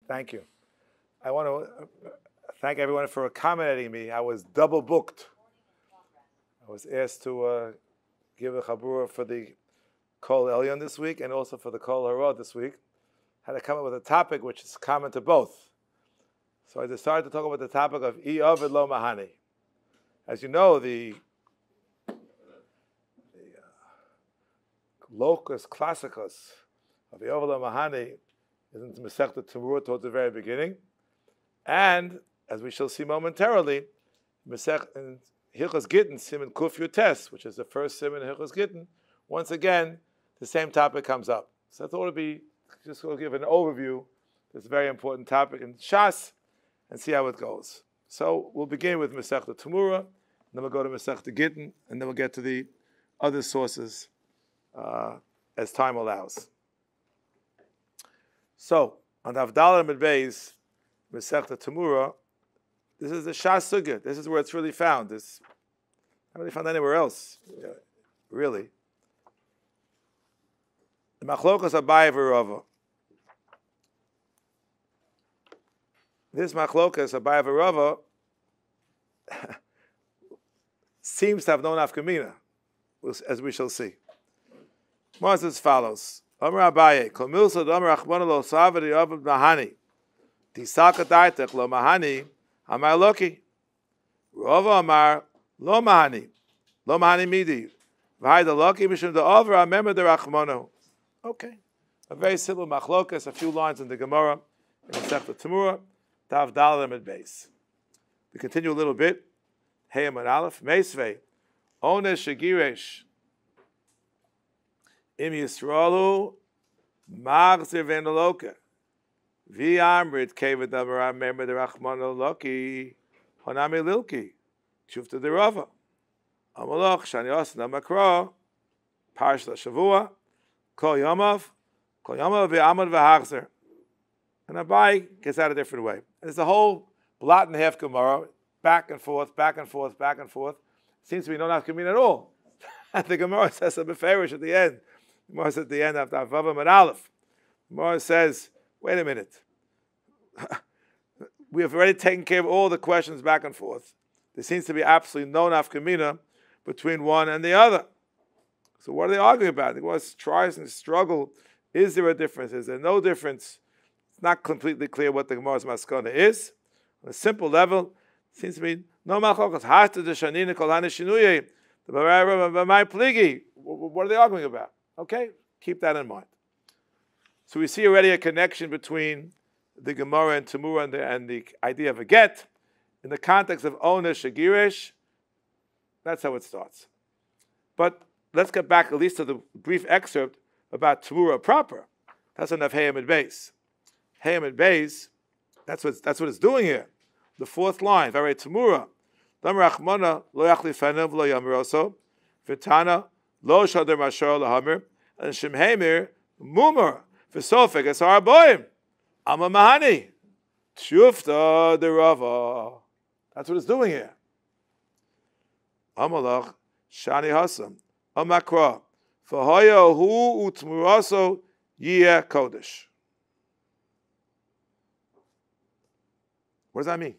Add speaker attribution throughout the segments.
Speaker 1: Thank you. I want to thank everyone for accommodating me. I was double booked. I was asked to give a chaburah for the Kollel Elyon this week and also for the Kollel this week. I had to come up with a topic which is common to both. So I decided to talk about the topic of Ovid lo Mahani. As you know, the locus classicus of Ovid lo Mahani is in Mesechta Temurah towards the very beginning. And, as we shall see momentarily, in Hilchos Gittin, Siman Kuf Yutes, which is the first Siman in Hilchos Gittin, once again, the same topic comes up. So I thought it would be, just to give an overview, this very important topic in Shas, and see how it goes. So we'll begin with Mesechta Temurah, and then we'll go to Mesechta Gittin, and then we'll get to the other sources as time allows. So, on the Avdallah Medbeis, Mesechta Temurah, this is the Shas sugya. This is where it's really found. This not really found anywhere else, really. The Machlokas Abaye v'Rava. This Machlokas Abaye v'Rava seems to have no nafkamina, as we shall see. More as follows: Amar Abaye, Kol milsa d'Amar Rachmana lo savadi Ovid Mahani, Tisaka daitech lo Mahani, Amar Loki. Rava Amar lo Mahani midi. V'hai da Loki mishum da'over amemar d'Rachmana. Okay, a very simple machlokas, a few lines in the Gemara in Mesechta Temurah, Tav Daled Amid Beis. We continue a little bit. Hey Amad Aleph Meisvei Onesh Shagiresh Im Yisraelu Magzir Venaloka V'Amrit Keved Amar Amemar d'Rachmana Loki Honami Lilki Shufta d'Rava Amalach Shani Osna Makra Parshla Shavua Kol Yomav V'Amad V'HaEzer. And Abai gets out a different way. And there's a whole blot and a half Gemara, back and forth, back and forth, back and forth. Seems to be no nafkamin at all. And the Gemara says a beferish at the end. The Gemara says at the end after Avavam and Aleph. The Gemara says, wait a minute. We have already taken care of all the questions back and forth. There seems to be absolutely no nafkamina between one and the other. So what are they arguing about? The Gemara tries and struggle. Is there a difference? Is there no difference? It's not completely clear what the Gemara's maskana is. On a simple level, it seems to be no machlokas. Hasta de shanina kol hanishinuye. The my pligi. What are they arguing about? Okay, keep that in mind. So we see already a connection between the Gemara and Temurah and the idea of a get in the context of onesh shagiresh. That's how it starts. But let's get back at least to the brief excerpt about Temurah proper. That's enough Hayam and Beis. Hayam and Beis, that's what it's doing here. The fourth line, very Temurah. Dam Rachmana lo yachli fenav lo yamroso, v'tana lo shader mashor lahamer, and shemhemer mumar v'sofek esar boim. Ama Mahani, tshufta d'Rava. That's what it's doing here. Amalach shani hasam amakra v'hoya hu utmuraso yeh kodesh. What does that mean?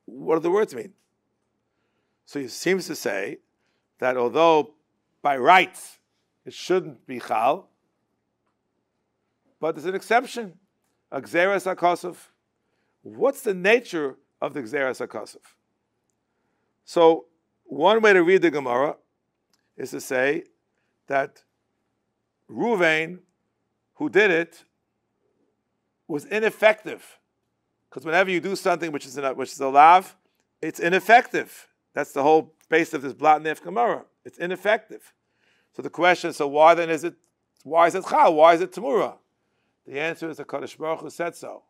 Speaker 1: What do the words mean? So he seems to say that although by rights it shouldn't be chal, but there's an exception. A gzeras hakosov. What's the nature of the gzeras hakosov? So one way to read the Gemara is to say that Ruvain, who did it, was ineffective. Because whenever you do something which is a lav, it's ineffective. That's the whole base of this blot nef Gemara. It's ineffective. So the question: so why then is it? Why is it chal? Why is it Temurah? The answer is the Kadosh Baruch Hu said so.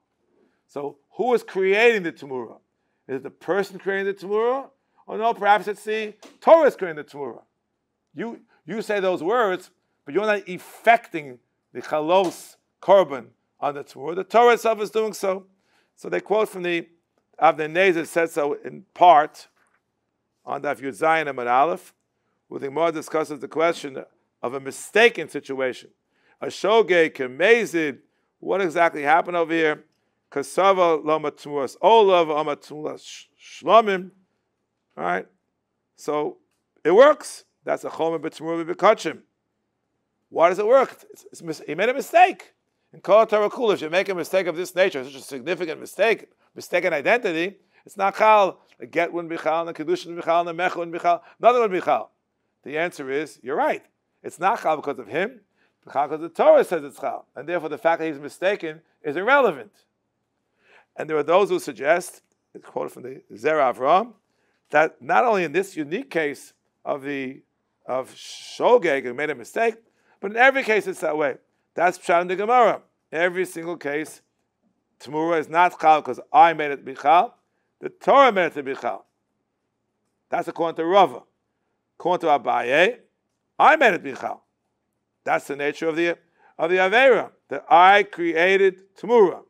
Speaker 1: So who is creating the Temurah? Is it the person creating the Temurah, or no? Perhaps it's the Torah is creating the Temurah. You say those words, but you're not effecting the chalos korban on the Temurah. The Torah itself is doing so. So they quote from the Avnei Nezer said so in part on Daf Yud Zayin Amud Aleph, where the Gemara discusses the question of a mistaken situation. A shogeg kemezid what exactly happened over here? Kasava lama tmuras olav ama tmuras shlomim. All right, so it works. That's a chomer b'tmurah b'kachim. Why does it work? He made a mistake. In Kollel Torah Kula, if you make a mistake of this nature, such a significant mistake, mistaken identity, it's not chal. The get wouldn't be chal, and the kedusha wouldn't be chal, and the mecha wouldn't be chal. Nothing would be chal. The answer is, you're right. It's not chal because of him, but chal because the Torah says it's chal. And therefore the fact that he's mistaken is irrelevant. And there are those who suggest, it's quoted from the Zera Avram, that not only in this unique case of Shogeg who made a mistake, but in every case it's that way. That's Pshat in the Gemara. Every single case, Temurah is not chal because I made it to be chal. The Torah made it to be chal. That's according to Rava. According to Abaye, I made it to be chal. That's the nature of the Aveira, that I created Temurah.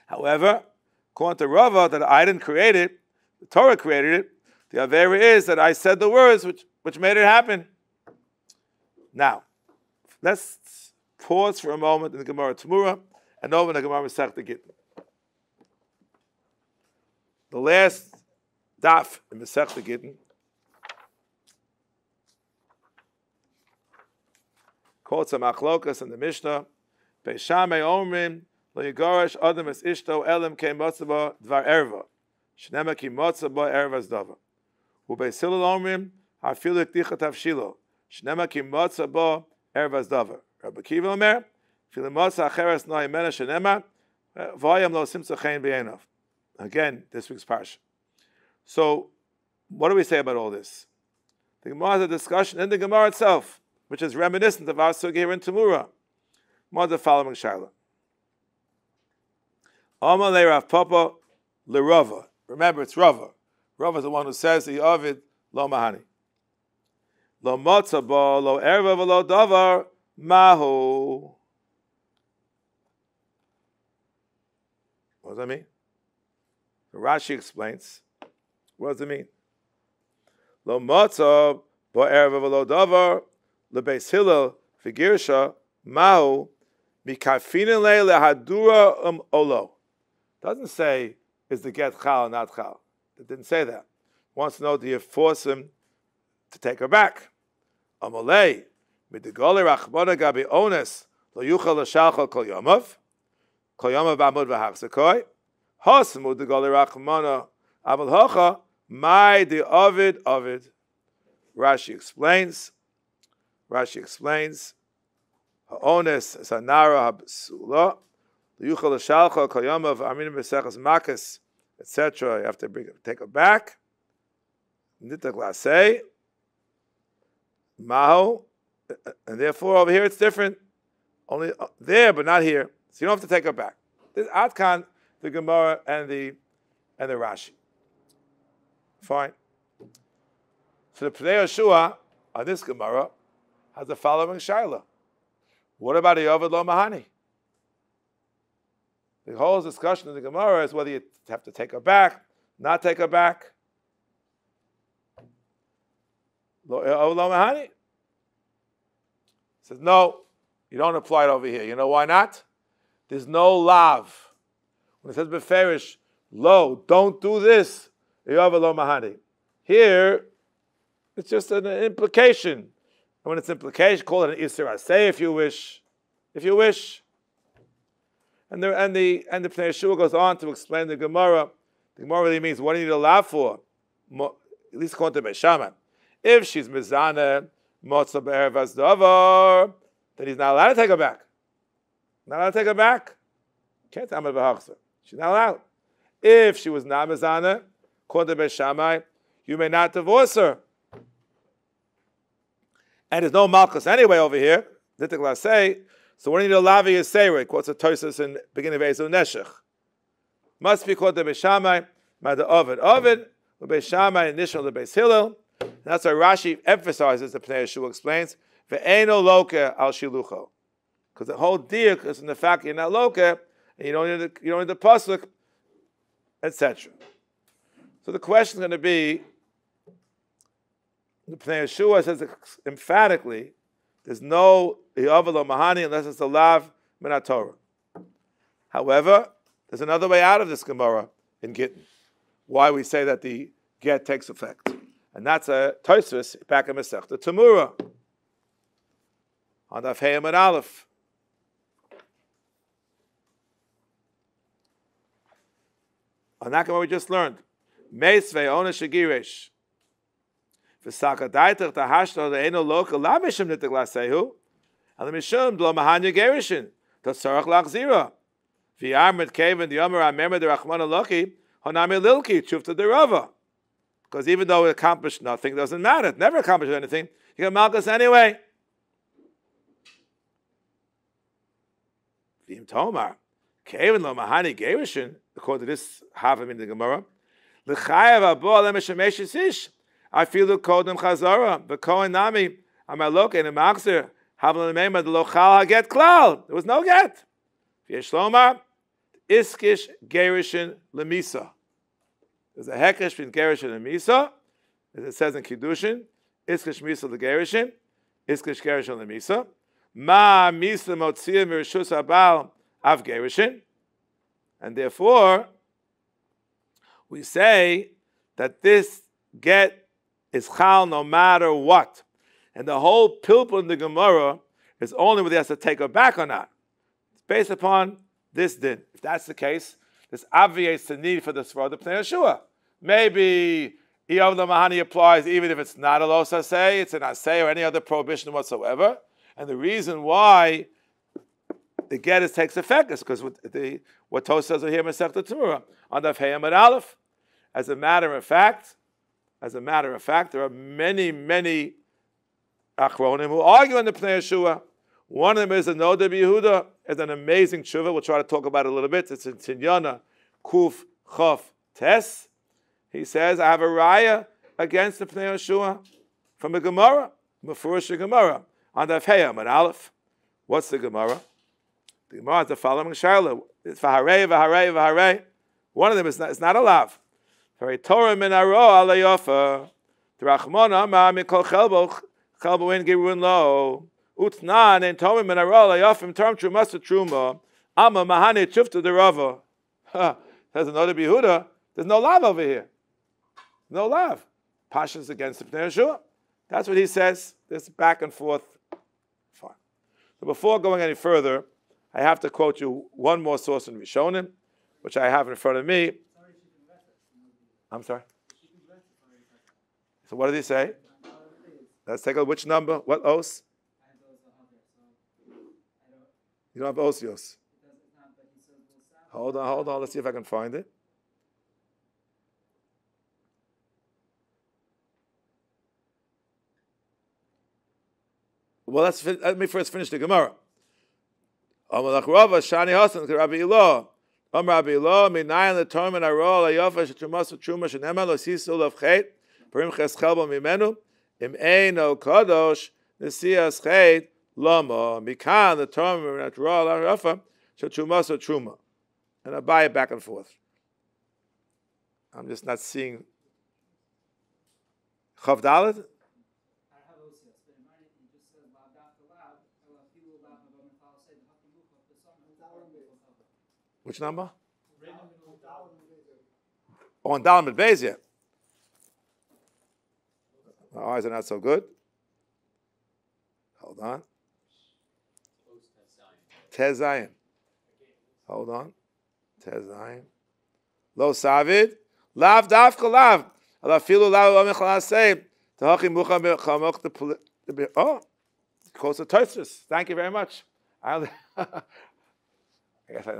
Speaker 1: However, according to Rava, that I didn't create it, the Torah created it. The Aveira is that I said the words which made it happen. Now, let's pause for a moment in the Gemara Temurah and open the Gemara Masechta Gittin. The last daf in Masechta Gittin quotes a machlokas in the Mishnah. Beishamei omrim lo yigarash adam es ishto elam ke motzaba dvar erva shnema ki motzaba ervas davar ubeisilo omrim hafilu kdicha tavshilo shnema ki motzaba ervas davar. Rabbi Kiva omer filu motza acheres no imena shnema v'ayam lo simtza chen b'yenov. Again, this week's parsha. So, what do we say about all this? The Gemara has a discussion in the Gemara itself, which is reminiscent of our sugya here in Temurah. More the following shaila. Omar le Rav Papa le Rava. Remember, it's Rava. Rava is the one who says the Ovid lo Mahani. Lo motza bo lo erva v'lo davar mahu. What does that mean? Rashi explains. What does it mean? Lo motza bo erva v'lo davar lebeis Hillel v'girsha mahu mikafinin le lehadura olo. Doesn't say is the get chal or not chal. It didn't say that. Wants to know, do you force him to take her back? Amalei midigoli rachmana gabi ones lo yuchal l'shalchal kol yomav b'amud v'hachzakoi hasmu digoli rachmana aval hocha my the Ovid. Rashi explains. Ha'ones sanara habsula l'yuchal l'shalchal kol yomav amin b'sechas makas etc. You have to take it back. Nita glase maho, and therefore over here it's different. Only there, but not here. So you don't have to take it back. This Atkan, the Gemara and the Rashi. Fine. So the Pnei Yeshua on this Gemara has the following shaila. What about the Ovid lo Mahani? The whole discussion in the Gemara is whether you have to take her back, not take her back. Lo Mahani says, no, you don't apply it over here. You know why not? There's no lav. When it says beferish, lo, don't do this, lo Mahani. Here, it's just an implication. And when it's implication, call it an Isser Aseh if you wish. And the Pnei Yeshua goes on to explain the Gemara. The Gemara really means, what do you need to laugh for? At least according to Beishamai. If she's mizana motza be'ervas davar, then he's not allowed to take her back. Not allowed to take her back. Can't tell him behachgacha. She's not allowed. If she was not mizana, according to Beishamai, you may not divorce her. And there's no malchus anyway over here. So when you need to lavi yisera, quotes a Tosas in beginning of Ezo Neshech. Must be called the Beishamai, by the Ovid, the Beishamai initial the Beis Hillel. That's why Rashi emphasizes, the Pnei Yeshua explains, ve'eno loke al shilucho, because the whole deal is in the fact you're not loke, and you don't need the pasuk, etc. So the question is going to be, the Pnei Yeshua says emphatically, there's no Ovid lo Mahani unless it's a lav min Torah. However, there's another way out of this Gemara in Gittin. Why we say that the get takes effect. And that's a Tosfos back in Masechta Temurah. On Daf Hey Amud Aleph. On that Gemara we just learned. Meisvei ona shegirish. V'saka daitach tahashto le'eno loka la mishum nitik lasehu. And the mishum dlo mahanya gerishin. Tosarach lachzira. V'yarmet keven di'omer amemer de Rachmana loki. Honami lilki chufta derava. Because even though it accomplished nothing, it doesn't matter. It never accomplished anything. You get malchus anyway. V'im tomar. Keven lo mahani gerishin. According to this havim in the Gemara. L'chayev abo alem shemesh ish. I feel the kodem chazara. V'kohen nami. Amalok and machzer. Havlan meimad lochal haget klal. There was no get. V'yeshlomar. Iskish gerishin lemisa. There's a hekesh between gerishin and misa, as it says in Kiddushin. Iskish misa legerishin. Iskish gerishin lemisa. Ma misa motziyah mirishus habal av gerishin. And therefore, we say that this get is chal no matter what. And the whole pilpul in the Gemara is only whether he has to take her back or not. It's based upon this din. If that's the case, this obviates the need for the Svar to play Yeshua. Maybe Eov the Mahani applies even if it's not a los asay, it's an asay or any other prohibition whatsoever. And the reason why the get takes effect is because what Tos says here in Masechta Temurah on Daf Hey Amud Aleph. As a matter of fact, there are many achronim who argue on the Pnei Yeshua. One of them is a Noda Yehuda, is an amazing tshuva. We'll try to talk about it a little bit. It's in Tinyana Kuf Chof Tes. He says, I have a raya against the Pnei Yeshua from a Gemara, Mefurish Gemara on Daf Hey Amud Aleph. What's the Gemara? The Gemara is the following Shaila. It's v'harei. One of them is not a lav. Very Torah min aro ala yofa. Rachmana ma mikol chelbo in girun lo. Utnan and Torah min aro ala yofim term trumas to truma. Ama mahane chufta derava. There's another Yehuda. There's no lav over here. No lav. Passions against the Pnei Yeshua. That's what he says. This back and forth. Fine. So before going any further, I have to quote you one more source in Rishonim, which I have in front of me. I'm sorry? So what did he say? Let's take a look. Which number? What os? You don't have osios. Hold on. Let's see if I can find it. Well, let me first finish the Gemara. Amalach Rava Shani Hasan Rabbi Ilo. Rabbi Ilo minayin letormin arol ayofa shetumas truma sheneman lo sisul of chet perim cheschelbo mimenu im eino kadosh nesias chet lama mikan the tormin arol ayofa shetumas truma. And I buy it back and forth. I'm just not seeing Chav Dalet. Which number? On Dalam at Beis yet. My eyes are not so good. Hold on. Tez Zayin. Hold on. Tez Zayin. Lo Savid. Lav Dafka Lav. Alafilu Lav Amechal Asay. Tahachi Mucha Bechamok the. Oh, close to Tosfos. Thank you very much. I guess I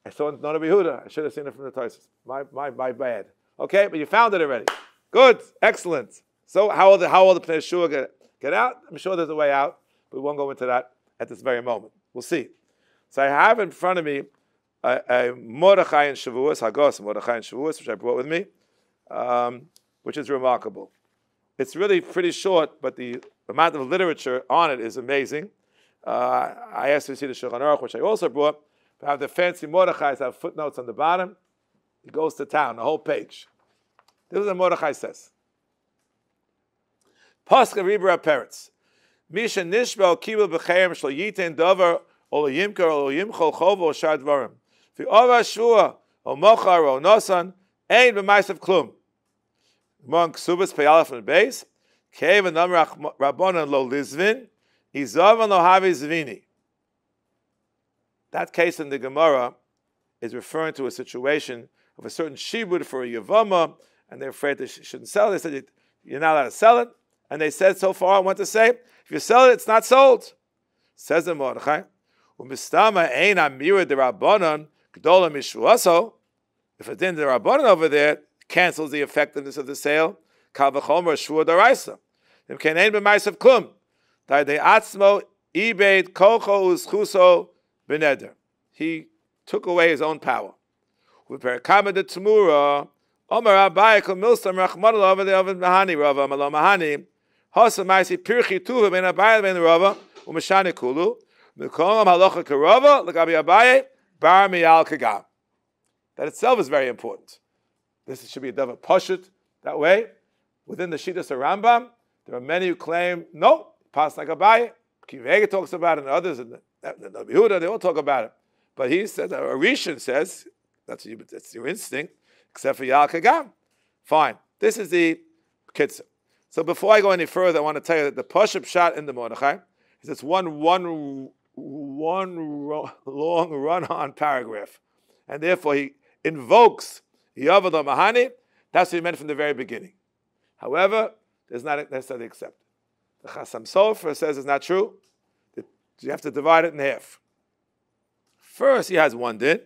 Speaker 1: saw it not a Yehuda. I should have seen it from the Tosfos. My bad. Okay, but you found it already. Good, excellent. So how will the Pnei Yeshua get out? I'm sure there's a way out, but we won't go into that at this very moment. We'll see. So I have in front of me a Mordechai and Shavuos, Hagos Mordechai and Shavuos, which I brought with me, which is remarkable. It's really pretty short, but the amount of literature on it is amazing. I asked to see the Shulchan Aruch, which I also brought. But I have the fancy Mordechais, have footnotes on the bottom. He goes to town, the whole page. This is what Mordechai says. Pascha Ribra Peretz. Misha nishba kibul b'cherem shlo yitin davar o yimker o yimchol chovo o shar dvarim. V'ova shua o mochar o nosan ein b'maisav klum. Among ksubas peyalef and base, kev and namar rabbanan lo lizvin, izavan lo havi zvini. That case in the Gemara is referring to a situation of a certain shibud for a yavama, and they're afraid they shouldn't sell it. They said, you're not allowed to sell it. And they said so far, I want to say, if you sell it, it's not sold. Says the Mordechai, Umistama ein amira DeRabbeinu gdola mishvuaso. If it's in the Rabbanon over there, cancels the effectiveness of the sale. Kal v'chomer shvua d'oraisa. Im kein ein b'maisav klum. Da de atzmo ibeid kocho uzchuso b'neder. He took away his own power. V'perkama de Temurah, Omer Abaye kol milstam Rachmana over the oven Mahani Rava Malo Mahani. Hosa Maisi Pirchi Tuva ben Abaye ben Rava u'Mashani Kulu. Mekolam halacha karava l'gabi Abaye bar miyal kagam. That itself is very important. This should be a davar pashut that way. Within the Shittas of Rambam, there are many who claim no, pass like Abaye. Kivega talks about it, and others, and the Yehuda, they all talk about it. But he says, Rishon says, that's your instinct, except for Yal Kagam. Fine. This is the Kitzur. So before I go any further, I want to tell you that the Pashup shot in the Mordechai is it's one long run-on paragraph. And therefore he invokes Yavada Mahani. That's what he meant from the very beginning. However, there's not necessarily accepted. The Chasam Sofer says it's not true. You have to divide it in half. First, he has one din,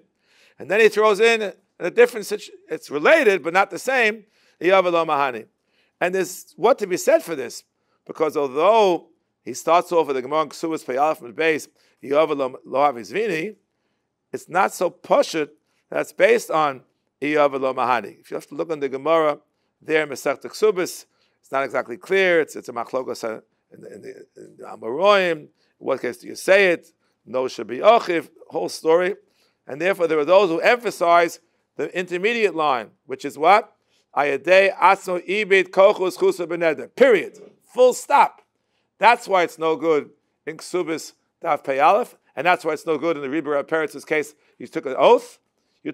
Speaker 1: and then he throws in a different situation. It's related, but not the same. Yavada Mahani. And there's what to be said for this, because although he starts off with the Gemara Ksuvas Peyalef and base Yavada Lo Havizvini, it's not so pashut. That's based on Yavada Mahani. If you have to look on the Gemara there, Masechta Ksubas, it's not exactly clear. It's a machlokos in the Amoraim. In what case do you say it? No should be achiv. Whole story, and therefore there are those who emphasize the intermediate line, which is what ayadei atzno ibid kochus chusa beneder. Period. Full stop. That's why it's no good in Ksubas Daf Peyalef, and that's why it's no good in the Rebbe Peretz's case. You took an oath. You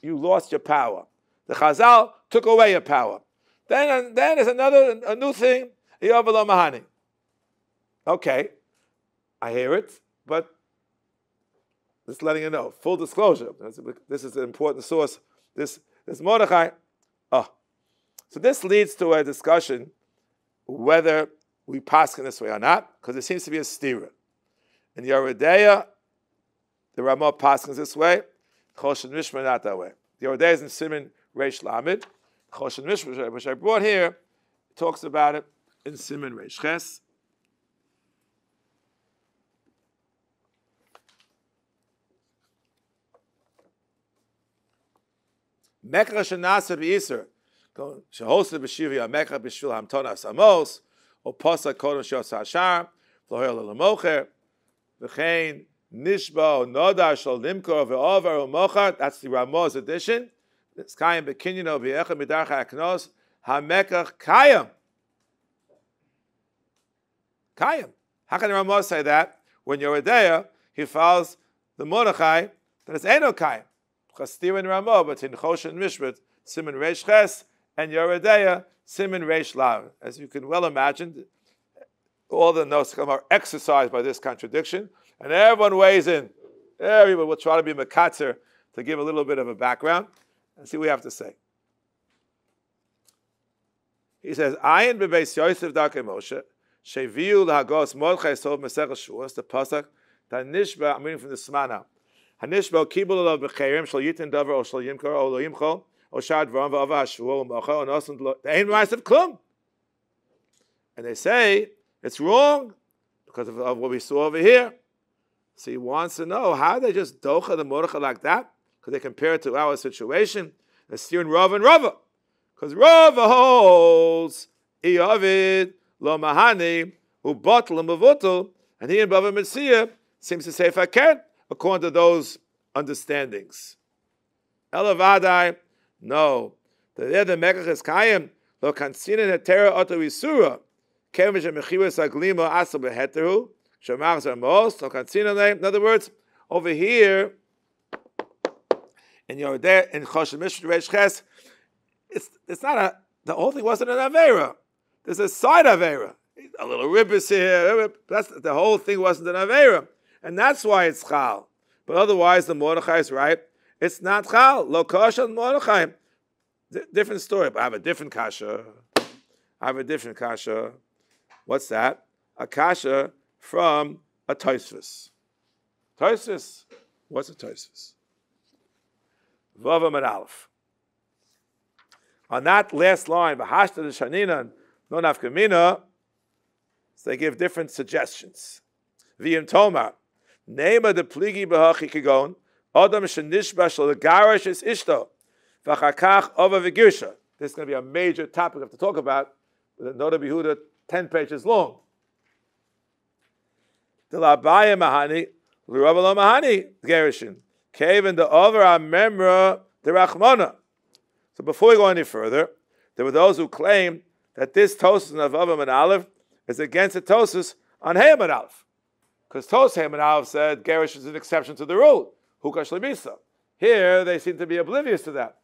Speaker 1: you lost your power. The Chazal took away your power. Then there's a new thing. Yavalo Mahani. Okay, I hear it, but just letting you know. Full disclosure. This is an important source. This Mordechai. So this leads to a discussion whether we pass in this way or not, because there seems to be a stira. In Yeridea, the Ramah passes this way. Choshen Mishmar not that way. The Yeridea is in Siman Reish Lamed. Choshen Mishmar, which I brought here, talks about it in Siman Reish Ches. Mekra shenasa b'Iser, shehosed b'shivya mekra b'shvil hamtonas amos, or posa kodem shos hashar, v'loher l'lemocher, v'chein nishba nodar shal limkor v'over u'mochar. That's the Ramah's edition. It's kayim b'kinyano v'yecha midarcha aknos hamekach kayim. Kayim. How can the Ramah say that when Yeridea he follows the Mordechai that it's eno kayim? Chastir and Ramah, but in Choshen Mishpat, Siman Reish Ches, and Yeridea, Siman Reish Lav. As you can well imagine, all the notes are exercised by this contradiction, and everyone weighs in. Everyone will try to be mekatzer to give a little bit of a background and see what we have to say. He says, Ayin bebeis Yosef Darkei Moshe, sheviu lahagos Mordechai sov Masech Shuas, the pasuk, Tanishba, I'm reading from the Smana. Hanishba kibul alav b'Cherem shal yitin davar o shal yimkar o lo yimchol o shad v'ram v'ava hashvuah u'macha o nosan ein ma'asav klum. And they say it's wrong because of what we saw over here. So he wants to know how they just docha the Mordechai like that, because they compare it to our situation. They're steering Rav and Rava, because Rava holds iyavid lo mahani u'batel u'mavutel, and he in Bava Metzia seems to say if I can, according to those understandings. Elavadai, no. The mekach is kayim lo kansinin hetera oto isura In other words, over here, in Choshen Mishra Reish Ches, it's not the whole thing wasn't an Avera. There's a side Avera. A little ribbis here. The whole thing wasn't an Avera. And that's why it's Chal. But otherwise, the Mordechai is right. It's not Chal. Lo Kasha Mordechai. Different story, but I have a different kasha. What's that? A kasha from a Tosfos. Tosfos. What's a Tosfos? Vavam and Aleph. On that last line, V'hashta d'shanina no nafkamina, so they give different suggestions. V'yim tomar, nema de pligi b'hachi kigon, adam shenishba shel garish es ishto, v'chakach ova v'girsha. This is going to be a major topic we have to talk about, with a Nota B'Yehuda 10 pages long. The labaya mahani, l'rabba mahani, Gershom. Kevin the over a memra the Rachmana. So before we go any further, there were those who claimed that this Tosfos of Avam and Aleph is against the Tosfos on Hayam and Aleph. Because Tosfos Hayam and Aleph said Gershom is an exception to the rule. Hukash Lebisa. Here they seem to be oblivious to that.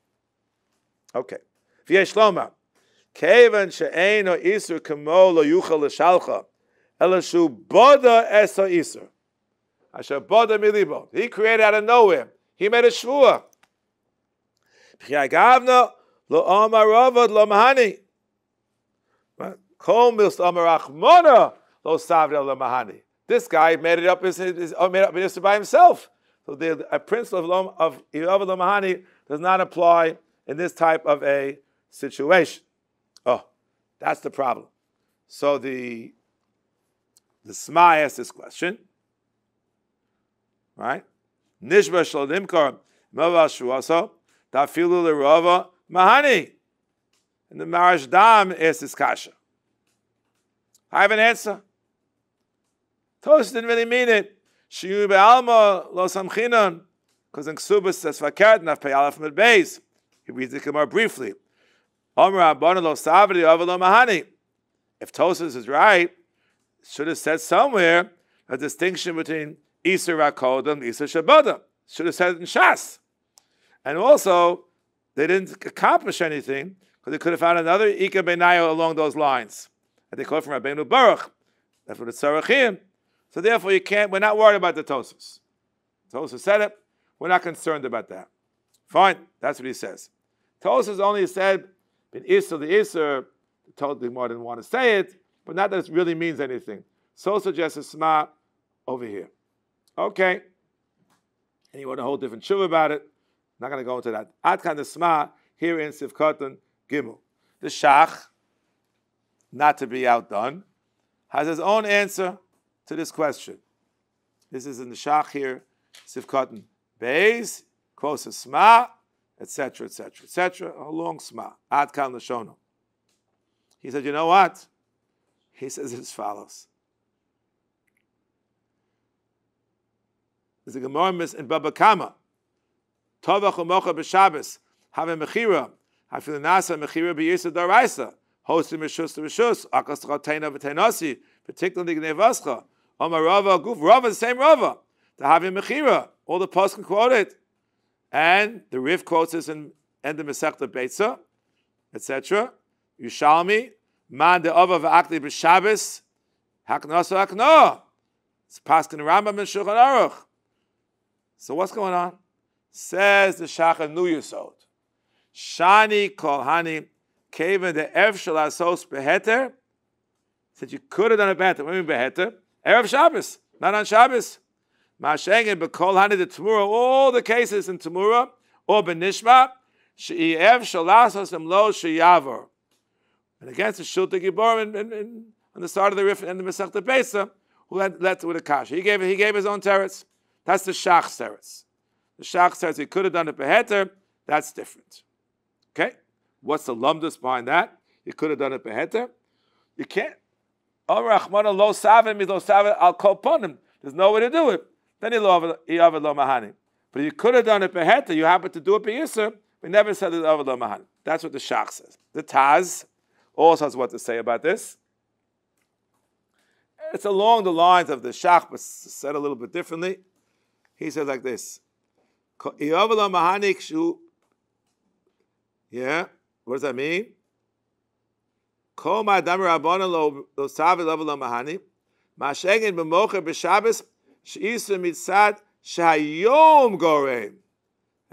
Speaker 1: Okay. V'yesh lomar. Kevin she'ein o isur kamo lo yuchal l'shalcha elashu boda es HaEzer. Asher boda milibo. He created out of nowhere. He made a shvuah. Pitchei gavna lo amar ravad lo mahani. Kol milst amar rachmana lo savda lo mahani. This guy made it up by himself. So a principle of Iravad lo mahani does not apply in this type of a situation. Oh, that's the problem. So the Sma asked this question, right? Nishba shel nimkar mava shuasa dafilu lerava mahani. And the Marash Dam asked this kasha. I have an answer. Tosfos didn't really mean it. Shiyu be'alma lo samchinon, because in Ksubas says fakert naf peyalaf med beis. He reads the Gemara briefly. If Tosfos is right, should have said somewhere a distinction between Isur Rakoda and Isur Shabada. Should have said it in Shas. And also, they didn't accomplish anything because they could have found another Ika Benayo along those lines. And they call it from Rabbeinu Baruch. That's what it's Tzarachim. So therefore, we're not worried about the Tosfos. Tosfos said it. We're not concerned about that. Fine. That's what he says. Tosfos only said, in Isur the Isur, told the Gemara didn't want to say it, but not that it really means anything. So suggests a Sma over here. Okay. And you want a whole different tshuva about it. Not going to go into that. Adkan the Sma here in Sivkatan Gimel. The Shach, not to be outdone, has his own answer to this question. This is in the Shach here, Sivkatan Beis, quotes a Sma, etc., etc., etc., a long Sma. Adkan Lashono. He said, you know what? He says as follows. There's a Gemara in Baba Kama. Tovach u'mocha b'Shabbos. Have a mechira. Hafil nasa mechira b'yisa d'oraisa. Hostim rishus to rishus. Akas t'choteina v'teinasi. Particularly gnevascha. Omar Rava guf. Rava, the same Rava. To have a mechira. All the poskim quote it. And the Rif quotes this in the Masechta Beitza, etc. Yushalmi, man de ova v'akli b'Shabbos, haknoso hakno. It's paskin Rambam and Shulchan Aruch. So what's going on? Says the Shachar Nu Yesod. Shani kol hani keven de ev shel asos beheter. Said you could have done it better. What do you mean beheter? Erev Shabbos, not on Shabbos. Ma'ashengen b'kol hani de Temurah. All the cases in Temurah or b'nishma she'ev shel asos emlo she'yavor. And against the Shulta Gibor on the start of the Rif and the Masechta Beisa, who led to the Kasha. He gave his own teretz. That's the Shach teretz. The Shach teretz, he could have done it beheter. That's different. Okay? What's the lumdus behind that? You could have done it beheter. You can't. Oh, Rachmana lo savim is lo savim al kol ponim. There's no way to do it. Then he lo mahani. But if you could have done it beheter, you happen to do it b'yisr. We never said it lo mahani. That's what the Shach says. The Taz also has what to say about this. It's along the lines of the Shach, but said a little bit differently. He said like this. Yeah, what does that mean? And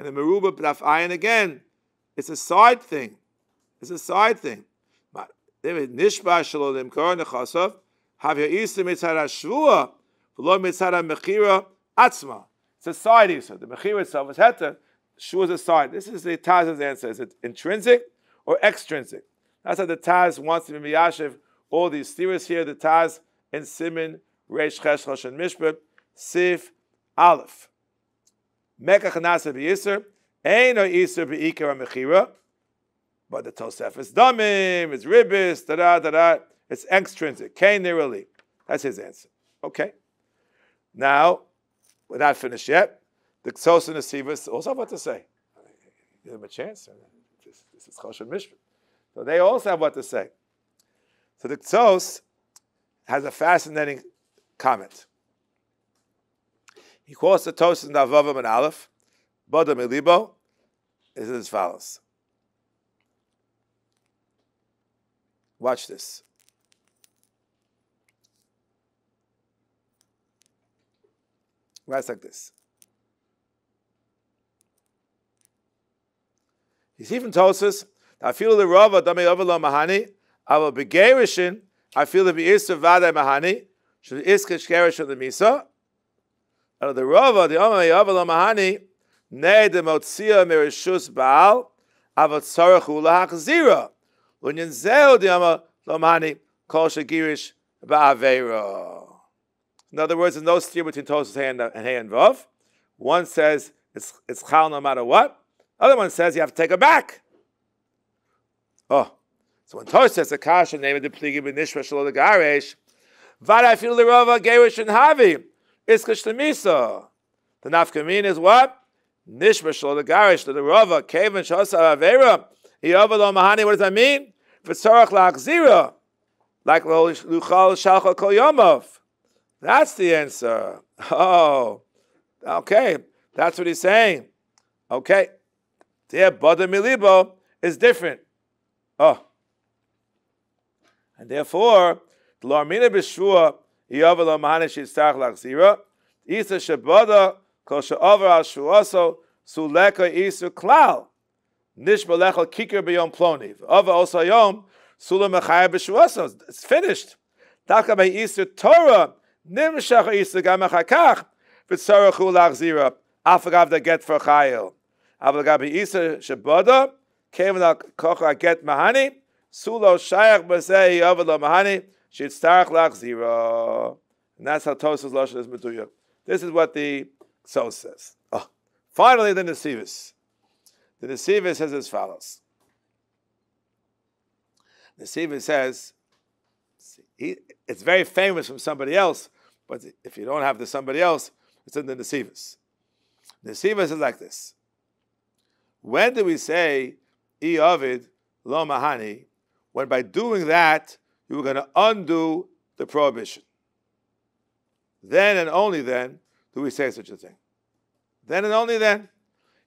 Speaker 1: the Meruba B'daf Ayin again, it's a side thing. It's a side thing. Nishba Shalom Kor Nechasov, have your Easter Mitzad HaShvua, V'lo Mitzad HaMechira Atzma. It's a side Easter. The Mechira itself is Heter, Shvua is a side. This is the Taz's answer. Is it intrinsic or extrinsic? That's how the Taz wants to be Miyashiv. All these theories here, the Taz in Simin, Reish Chesh Chosh and Mishpat, Sif Aleph. Mekach Nasa B'Yisr, Ein or Yisr B'Ikar HaMechira, but the Tosef is Damim, it's Ribis, it's extrinsic, Kain Nirali. That's his answer. Okay. Now, we're not finished yet. The Ksos and the Sivas also have what to say. Give them a chance. This is Chosh and Mishpat. So they also have what to say. So the Ksos has a fascinating comment. He quotes the Tosas in Avavam and Aleph, Bodam Elibo, is as follows. Watch this. Writes like this. He's even Tosas, I feel the Rava, Dami Avalo Mahani, I will be Gerishin, I feel the Be'isr Vada Mahani, should Iska Shkerish of the Misa. The Rava, the Omei Avalo Mahani, Ne de Motzia Merishus Baal, Avat Sarachu Lahachzira. Unyan Zeo de Ama Lomani, Kol Shagirish Ba'avera. In other words, there's no steer between Tosas and Hey and Vav. One says it's Chal no matter what. Other one says you have to take it back. Oh. So when Tosas says a Kasha, name of the Pligi B'Nishra Shalom Garesh, Vada feel the Rava Gerish and Havi. Iskash Lemisa. The nafkamin is what? Nishma Shalom Garesh to the Rava, Kavan Shasa Avera. Yavalo Mahani, what does that mean? V'tzarach la'achzira, like luchal shalcha kol yomov. That's the answer. Oh, okay. That's what he's saying. Okay. There, Bada Milibo is different. Oh. And therefore, the Larmina B'Shua, Yavalo Mahani Shitzarach la'achzira, Isa Shabada, Kol Sha'avar al Shuaso, Suleka Isa Klal. Nishba lechel kikir b'yom ploni. Ava also yom sulam mechaya b'shuasos. It's finished. Taka b'yisr Torah nimshach yisr gam achakach v'tzarachu lachzira afagav da get for chayil. Avagav b'yisr shabada kevan al kocha get mahani sulo shayach b'zei avalo mahani shitzarach lachzira. And that's how Tosas Lashon is meduya. This is what the Sos says. Oh. Finally, the Nesivis. The Nesivis says as follows. The Nesivis says, it's very famous from somebody else, but if you don't have the somebody else, it's in the Nesivis. The Nesivis is like this. When do we say, I Ovid lo mahani, when by doing that, you were going to undo the prohibition? Then and only then do we say such a thing. Then and only then.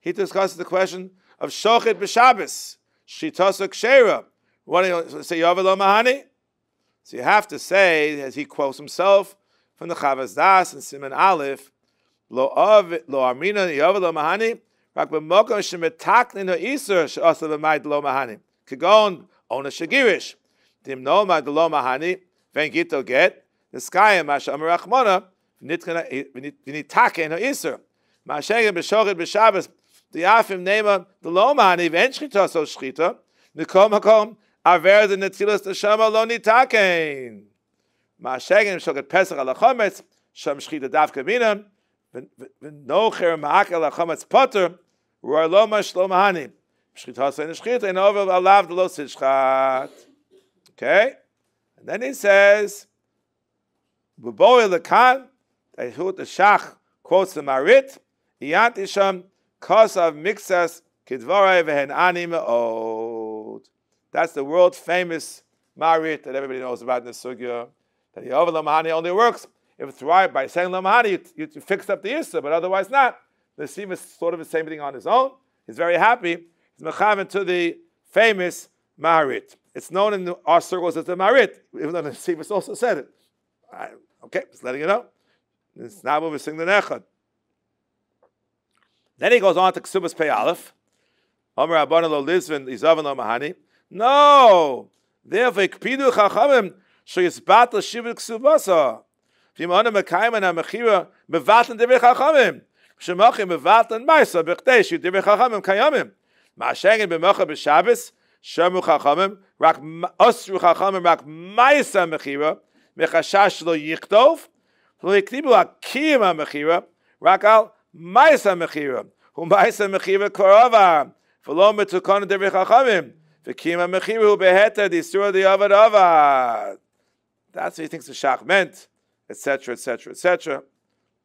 Speaker 1: He discusses the question of shochet b'Shabbos, shitasa kshera. What do you say, Yovel lo mahani? So you have to say, as he quotes himself from the Chavaz Das and Siman Aleph, lo armina Yovel lo mahani, rak b'mokom shemetaknin HaEzer she'asa b'mayt lo mahani. Kagon ona shagirish, dim no ma'd lo mahani, ven gito get, the sky masha amar rachmana, v'nitaken HaEzer. Ma'ashegem b'shochet b'Shabbos, the Afim Nema, the Lomani, Ven Shchita, so Shchita, Nikom Hakom, Aver the Netzilas, the Shama Lo Nitakein. Ma'ashegem Shoket Pesach ala Chometz, Sham Shchita Dav Kabinam, V'nocher Ma'ak ala Chometz Potter, Roar Lo Mash Lo Mahani, Shchita so in Shchita, and over Alav the Lo Sishchat. Okay? And then he says, B'boy Lekan, the Shach quotes the Marit, Iyanti Sham, Kosav mixas kidvarai vehen ani me'od. That's the world famous marit that everybody knows about in the sugya. That Yovel Lamahani only works if it's right by saying Lamahani, you fixed up the Issa, but otherwise not. The Siva is sort of the same thing on his own. He's very happy. He's mechaven to the famous Maharit. It's known in our circles as the Maharit, even though the Siva also said it. Okay, just letting you know. It's not we sing the Nechad. Then he goes on to Ksubas Pei Aleph. Omer Abana lo Lizvin, Izavan lo Mahani. No! Therefore, Kpidu Chachamim, Shoyisbat lo Shivit Ksubasa. V'imana Mekayman HaMechira, Mevatlan Divrei Chachamim. Shemachim Mevatlan Maisa, B'chtei, Divrei Chachamim Kayamim. Ma'ashengen B'mocha B'Shabbos, Shemu Chachamim, Rak Osru Chachamim, Rak Maisa Mechira, Mechashash lo Yichtov, Lo Yiktibu Akiyim HaMechira, Rak Al Maisa Mechira, Hu Maisa Mechira Korova, V'lo Metukon Divrei Chachamim, V'kiyim HaMechira Hu Beheta, D'Isura D'Yavad Avad. That's what he thinks the Shach meant, etc., etc., etc.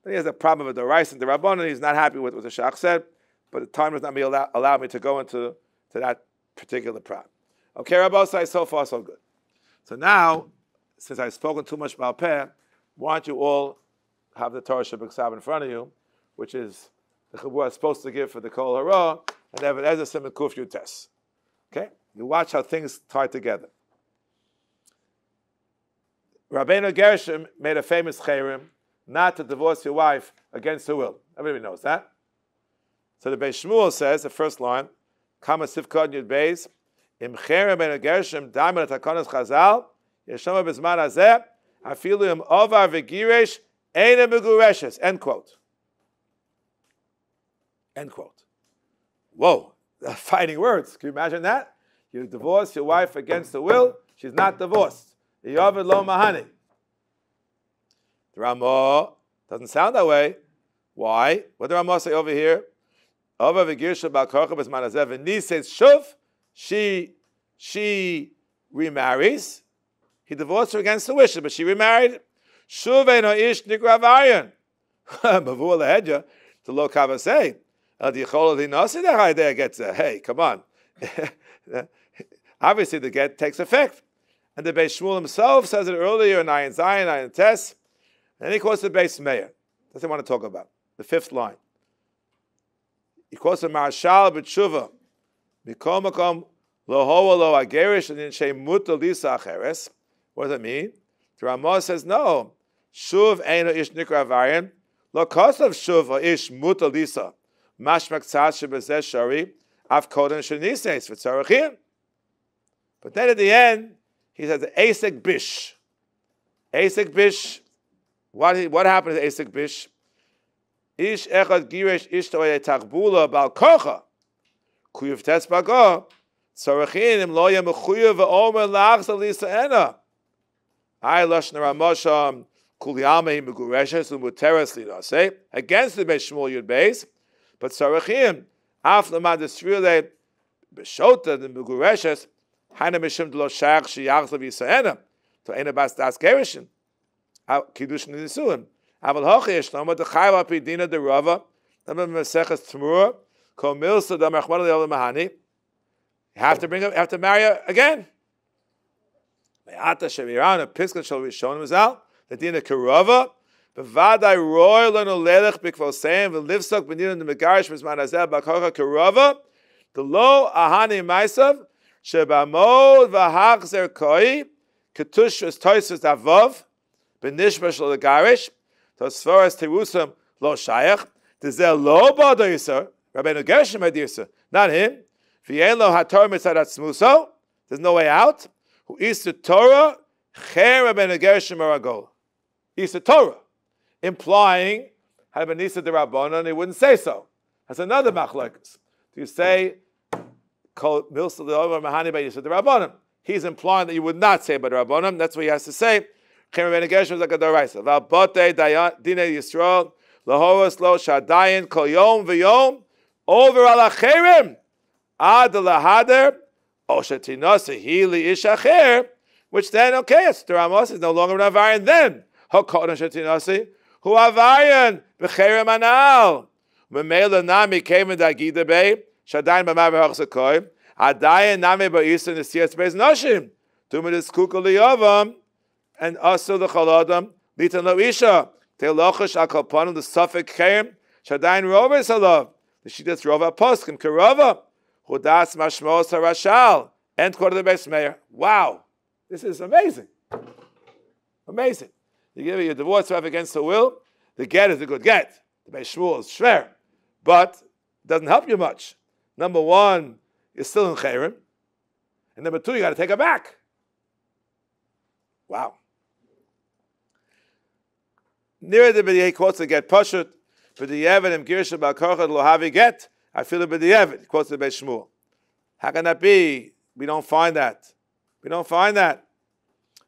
Speaker 1: He has a problem with the rice and the Rabbanon. He's not happy with what the Shach said, but the time does not allow me to go into that particular problem. Okay, Rabbosai, so far so good. So now, since I've spoken too much about Peh, why don't you all have the Torah Shabbat in front of you, which is the chaburah is supposed to give for the Kol Hara, and Evan Ezer Simon Kuf Yutes. Okay? You watch how things tie together. Rabbeinu Gershom made a famous Cherem not to divorce your wife against her will. Everybody knows that. So the Beis Shmuel says, the first line, Kama Sivkod Yud Beis, Im Cherem Rabbeinu Gershom Daimon Takonos Chazal, Yeshoma Bezman Hazeh, Afilu Im Ovar V'Giresh, Eina Megureshes. End quote. End quote. Whoa, fighting words. Can you imagine that? You divorce your wife against her will, she's not divorced. Yovel lo mahani. The Ramah doesn't sound that way. Why? What did Ramah say over here? Over v'girsha bal korcha b'zman hazeh v'ni says shuv. She remarries. He divorced her against her wishes, but she remarried. Shuv eino ish nikra v'aryan. Mavu lehedya to lo kavasei. El dichol dinasi dechai there gets hey, come on. Obviously the get takes effect. And the Beis Shmuel himself says it earlier in Ayin Zayin, Ayin Tes. And then he quotes the Beis Meir. That's what I want to talk about. The fifth line. He quotes the Marshal B'Tshuva. Mikom makom lo hoa lo agerish and in shemuta lisa acheres. What does that mean? The Ramah says no. Shuv eino ish nikra varian. Lo kosav shuv or ish muta lisa. Mashmak tzad shebezeh shari. Av kodem shenises v'tzarachim. But then at the end, he says Asik Bish. Asik Bish. What happened to Asik Bish? Ish echad giresh ishtoy tagbula bal kocha. Kuyuv tes bago. Tzarachin im lo yemechuyev v'omer lachs alisa ena. I lashna ramasham kuliyama himigureshes umuteres lidase. Against the Beis Shmuel Yud Beis. But Tzarachin af lamad esrile b'shota the migureshes. Hana mishum delo shach sheyachzav yisaena to ena bas das gerishin kiddushin nisuim aval hochish lama the chayva pidina the rava lama meseches Temurah kol mילתא דאמר רחמנא מהני. You have to marry her again. Me'ata sheviran a piskan shel rishonim mizal the dina kerava bevadai roy lanu lelech b'kvoseim v'livsok b'dina the megarish mizman hazeh b'kocha kerava the lo ahani maisav Shebamod v'HaEzer koi ketush es toisus avov benishma shel garish tosforas terusam lo shayach dezel lo ba'doiser Rabbeinu Gershom adisa not him v'yen lo haTorah mitzad atzmuso there's no way out who is the Torah cher Rabbeinu Gershom aragol is the Torah implying had been Nisa DeRabbeinu and he wouldn't say so. That's another machlokes. Do you say he's implying that you would not say about Rabbanim. That's what he has to say. Cherem Gershom is like a doraisa. Valbote dine Yisrael lahoros lo shadayin kol yom v'yom over ala cherem ad lahader o shetinase hili ishacher. Which then, okay, it's the Ramos is no longer an avarian. Then hakodon shetinase hu avarian b'cherem anal. Memela nami came in dagida bay. Shadayin b'mav and also the chaladam litan lo isha telochash al kalpanim the suffik cherem shadayin rover salav the shitas rova poskim kerova hudas mashmos harashal end quote of the best mayor. Wow, this is amazing, amazing. You give your divorce wife against her will. The get is a good get. The Beis Shmuel is shver, but it doesn't help you much. Number one, you're still in Cherem, and number two, you got to take her back. Wow. Near the b'di'evet quotes the get pashut, b'di'evet im Gershom b'akochad lo havi get. I feel the b'di'evet quotes the Beis Shmuel. How can that be? We don't find that. We don't find that.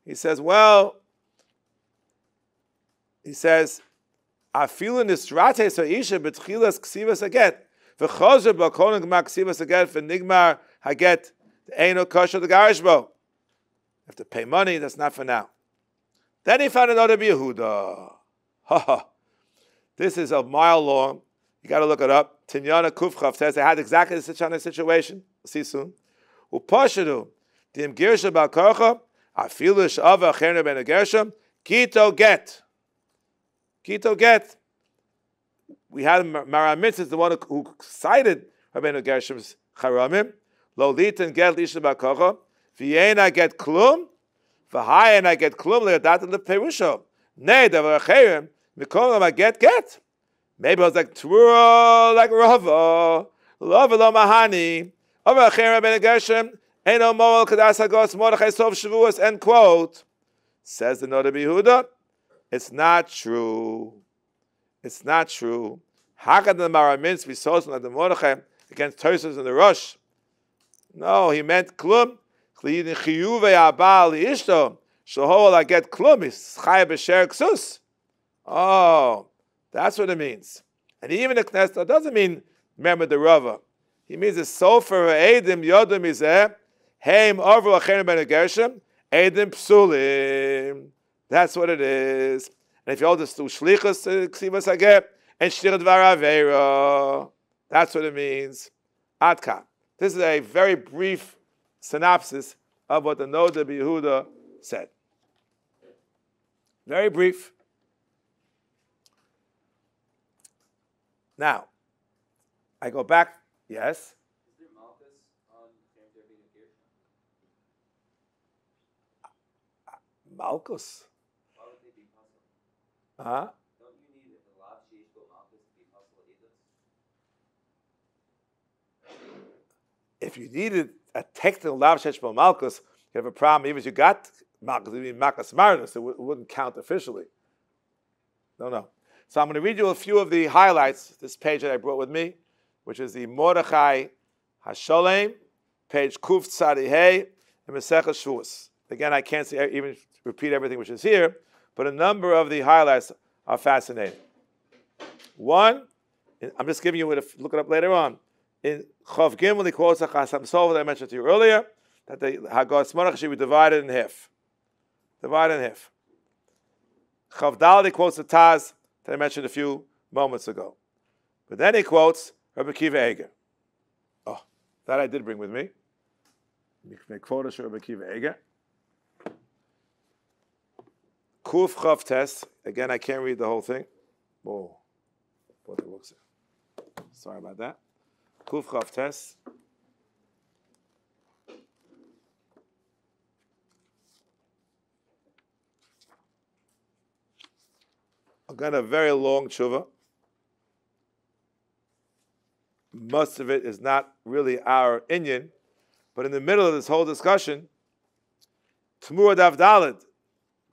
Speaker 1: He says, well. He says, I feel in this rate so isha betchilas ksivas aget. V'chozer b'kolin g'ma ksivas aget v'nigmar haget. Eino kosher the garishbo. You have to pay money, that's not for now. Then he found another Yehuda. This is a mile long. You got to look it up. Tinyana Kufchav says they had exactly the situation. We'll see soon. Upashadu. Dim Gershom b'akocha. Afilish ava cherem ben Gershom. Kito get. Kito get. We had Maramitz is the one who cited Rabbeinu Gershom's charamim. Lo litan get lisha b'akocha. V'yena get klum. V'hayena get klum le'adat le'perusho. Nei davar cherem. Mikom I get. Maybe it was like Temurah, like Rava. Love lo Mahani. Over Cherem ben Gershom. Eino moel kadas hagos Mordechai sof shavuos. End quote. Says the Noda Yehuda. It's not true. It's not true. How can the Maramitz be so like the Mordechai against Tosfos in the Rosh? No, he meant klum. Kliyidin chiyuvei abal ishto. Shahol I get klum. Is chay b'sher ksus. Oh, that's what it means. And even the Knesset doesn't mean remember the Rava. He means the sofer edim yodem izeh heim over lachem ben Gershom edim psulim. That's what it is. And if you hold this to shlichus ksivas haget and shtir dvar aveira, that's what it means. Adka. This is a very brief synopsis of what the Noda Yehuda said. Very brief. Now, I go back. Yes.
Speaker 2: Is there malchus on DeRabbeinu Gershom?
Speaker 1: Malchus.
Speaker 2: Why would they be puzzled?
Speaker 1: Huh?
Speaker 2: Don't you need a lav sheish bo malchus to be puzzled either?
Speaker 1: If you needed a technical lav sheish bo malchus, you have a problem. Even if you got malchus, you mean malchus marinus, it wouldn't count officially. No. So I'm going to read you a few of the highlights, this page that I brought with me, which is the Mordechai Hasholem, page Kuf Tzadi Hey, and Masechah Shavuos. Again, I can't even repeat everything which is here, but a number of the highlights are fascinating. One, I'm just giving you a look it up later on. In Chav Gimel, he quotes a Chasam Sofer that I mentioned to you earlier, that the Hagos Mordechai should be divided in half. Divided in half. Chav Dal, he quotes the Taz that I mentioned a few moments ago. But then he quotes Rabbi Akiva Eiger. Oh, that I did bring with me. Make quotas for Rabbi Akiva Eiger. Kuf Chav Tes. Again, I can't read the whole thing. Whoa. What it looks like. Sorry about that. Kuf Chav Tes. I've got a very long tshuva. Most of it is not really our inyan, but in the middle of this whole discussion, Temurah Daf Daled,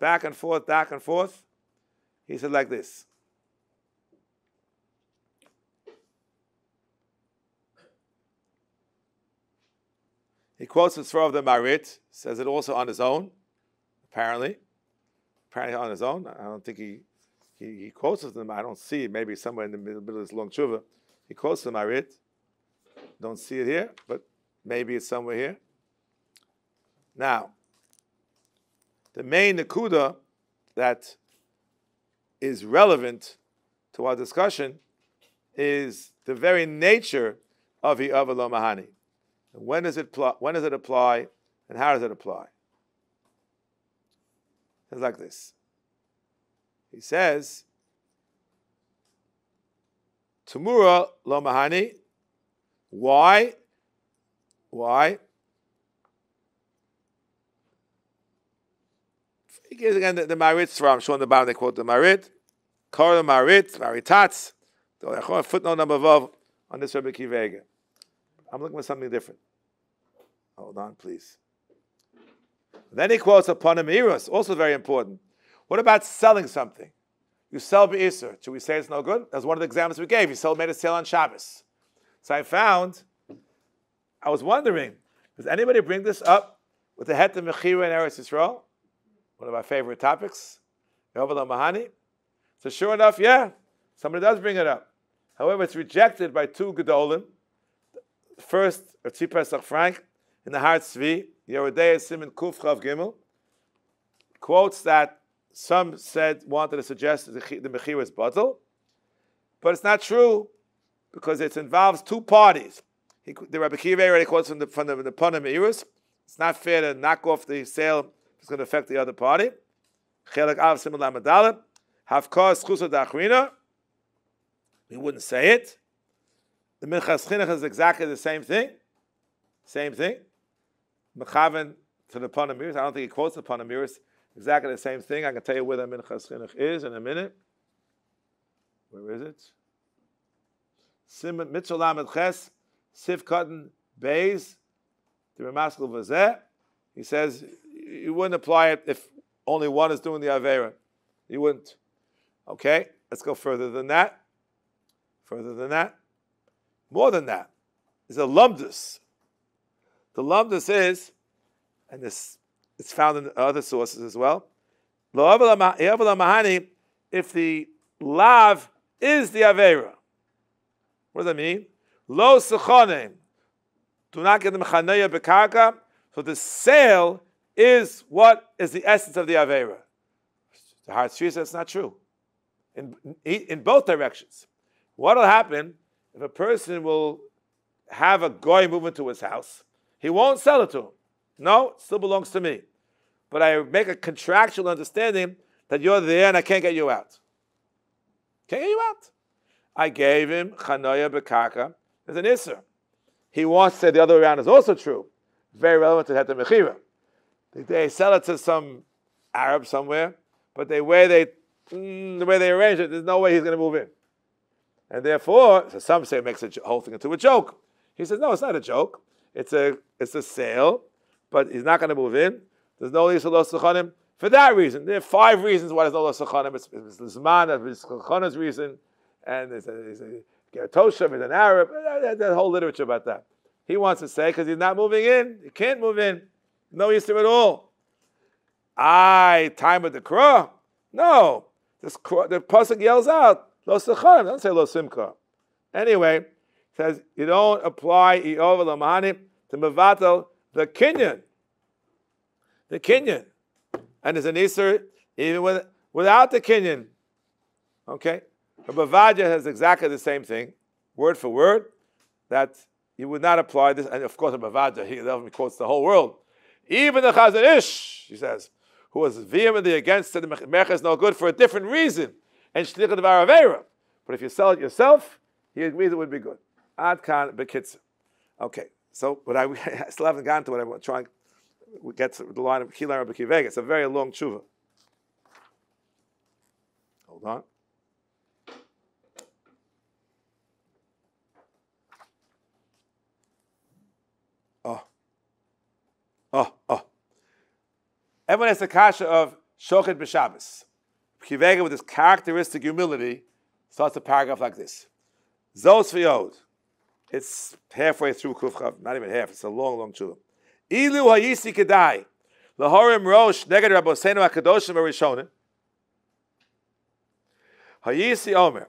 Speaker 1: back and forth, he said like this. He quotes the Tzvah of the Marit, says it also on his own, apparently on his own. I don't think he quotes them. I don't see it. Maybe somewhere in the middle of this long tshuva. He quotes them. I read. Don't see it here, but maybe it's somewhere here. Now, the main nekuda that is relevant to our discussion is the very nature of the lo Mahani. When does it apply, and how does it apply? It's like this. He says, Temurah lo Mahani. Why? Why? He gives again the Maritz from, I'm showing the bottom, they quote the Marit. Kollel Marit, Maritatz. Footnote number 12 on this Rebbe Kivega. I'm looking for something different. Hold on, please. Then he quotes upon a Miros, also very important. What about selling something? You sell be'isr. Should we say it's no good? That's one of the examples we gave. You made a sale on Shabbos. So I was wondering, does anybody bring this up with the het mechira in Eretz Yisrael? One of our favorite topics. Mahani. So sure enough, yeah, somebody does bring it up. However, it's rejected by two Gedolim. First, Tzvi Pesach Frank, in the Har Tzvi, Yerodei Siman Kuf Chav Gimel, quotes that some wanted to suggest that the mechira is batel, but it's not true because it involves two parties. The Rabbi Kiva already quotes from the Pana Meirus. It's not fair to knock off the sale. It's going to affect the other party. Chelak Av Simon Lamadalem. Havkos Chusa Dachrina. We wouldn't say it. The Minchas Chinuch is exactly the same thing. Same thing. Mechaven to the Pana Meirus. I don't think he quotes the Pana Meirus. Exactly the same thing. I can tell you where the Minchas Chinuch is in a minute. Where is it? Simon Mitchell Lamed Ches. Sif Cotton Bays, the Ramaskal Vazeh, he says you wouldn't apply it if only one is doing the Avera. You wouldn't. Okay, let's go further than that. Further than that. More than that. There's a lumdus. The lumdus is, and this it's found in other sources as well, if the lav is the Avera. What does that mean? Lo sechonim, do not get the mechaneya bekarka. So the sale is what is the essence of the avera. The Har Tzvi says it's not true. In both directions, what will happen if a person will have a goy move into his house? He won't sell it to him. No, it still belongs to me. But I make a contractual understanding that you're there and I can't get you out. Can't get you out. I gave him chanoya bekarka. There's an Isser. He wants to say the other way around is also true. Very relevant to Het Mechira. They sell it to some Arab somewhere, but the way they arrange it, there's no way he's going to move in. And therefore, so some say it makes the whole thing into a joke. He says, no, it's not a joke. It's a sale, but he's not going to move in. There's no Lisa Lo Sechonim. For that reason, there are 5 reasons why there's no Lo Sechonim. It's the Zman, it's Sechona's reason, and there's a Gershom is an Arab, that whole literature about that. He wants to say, because he's not moving in, he can't move in. No Yisr at all. Time with the Krah? No. The Pasuk yells out, Lo Sechonim, don't say Lo Simcha. Anyway, says, you don't apply Iyov Lo Mahani to Mevatel, the Kinyan. The Kinyan. And there's an Yisr even without the Kinyan. Okay? Bavadia has exactly the same thing, word for word, that you would not apply this. And of course, Bavadia, he quotes the whole world. Even the Chazon Ish, he says, who was vehemently against it, the Mecha is no good for a different reason. And Shlichut of Aravera. But if you sell it yourself, he agrees it would be good. Ad Kan Bekitzer. Okay, so I still haven't gotten to what I'm trying to get to the line of Kilar Bekivega. It's a very long tshuva. Hold on. Everyone has the kasha of Shochet B'Shabbos. Kivega, with this characteristic humility, starts a paragraph like this. Zos v'yod. It's halfway through Kufchav, not even half, it's a long, long tshuva. Ilu hayisi kedai, lahorim rosh neged Rabosenu HaKadoshim v'rishonim. Hayisi omer,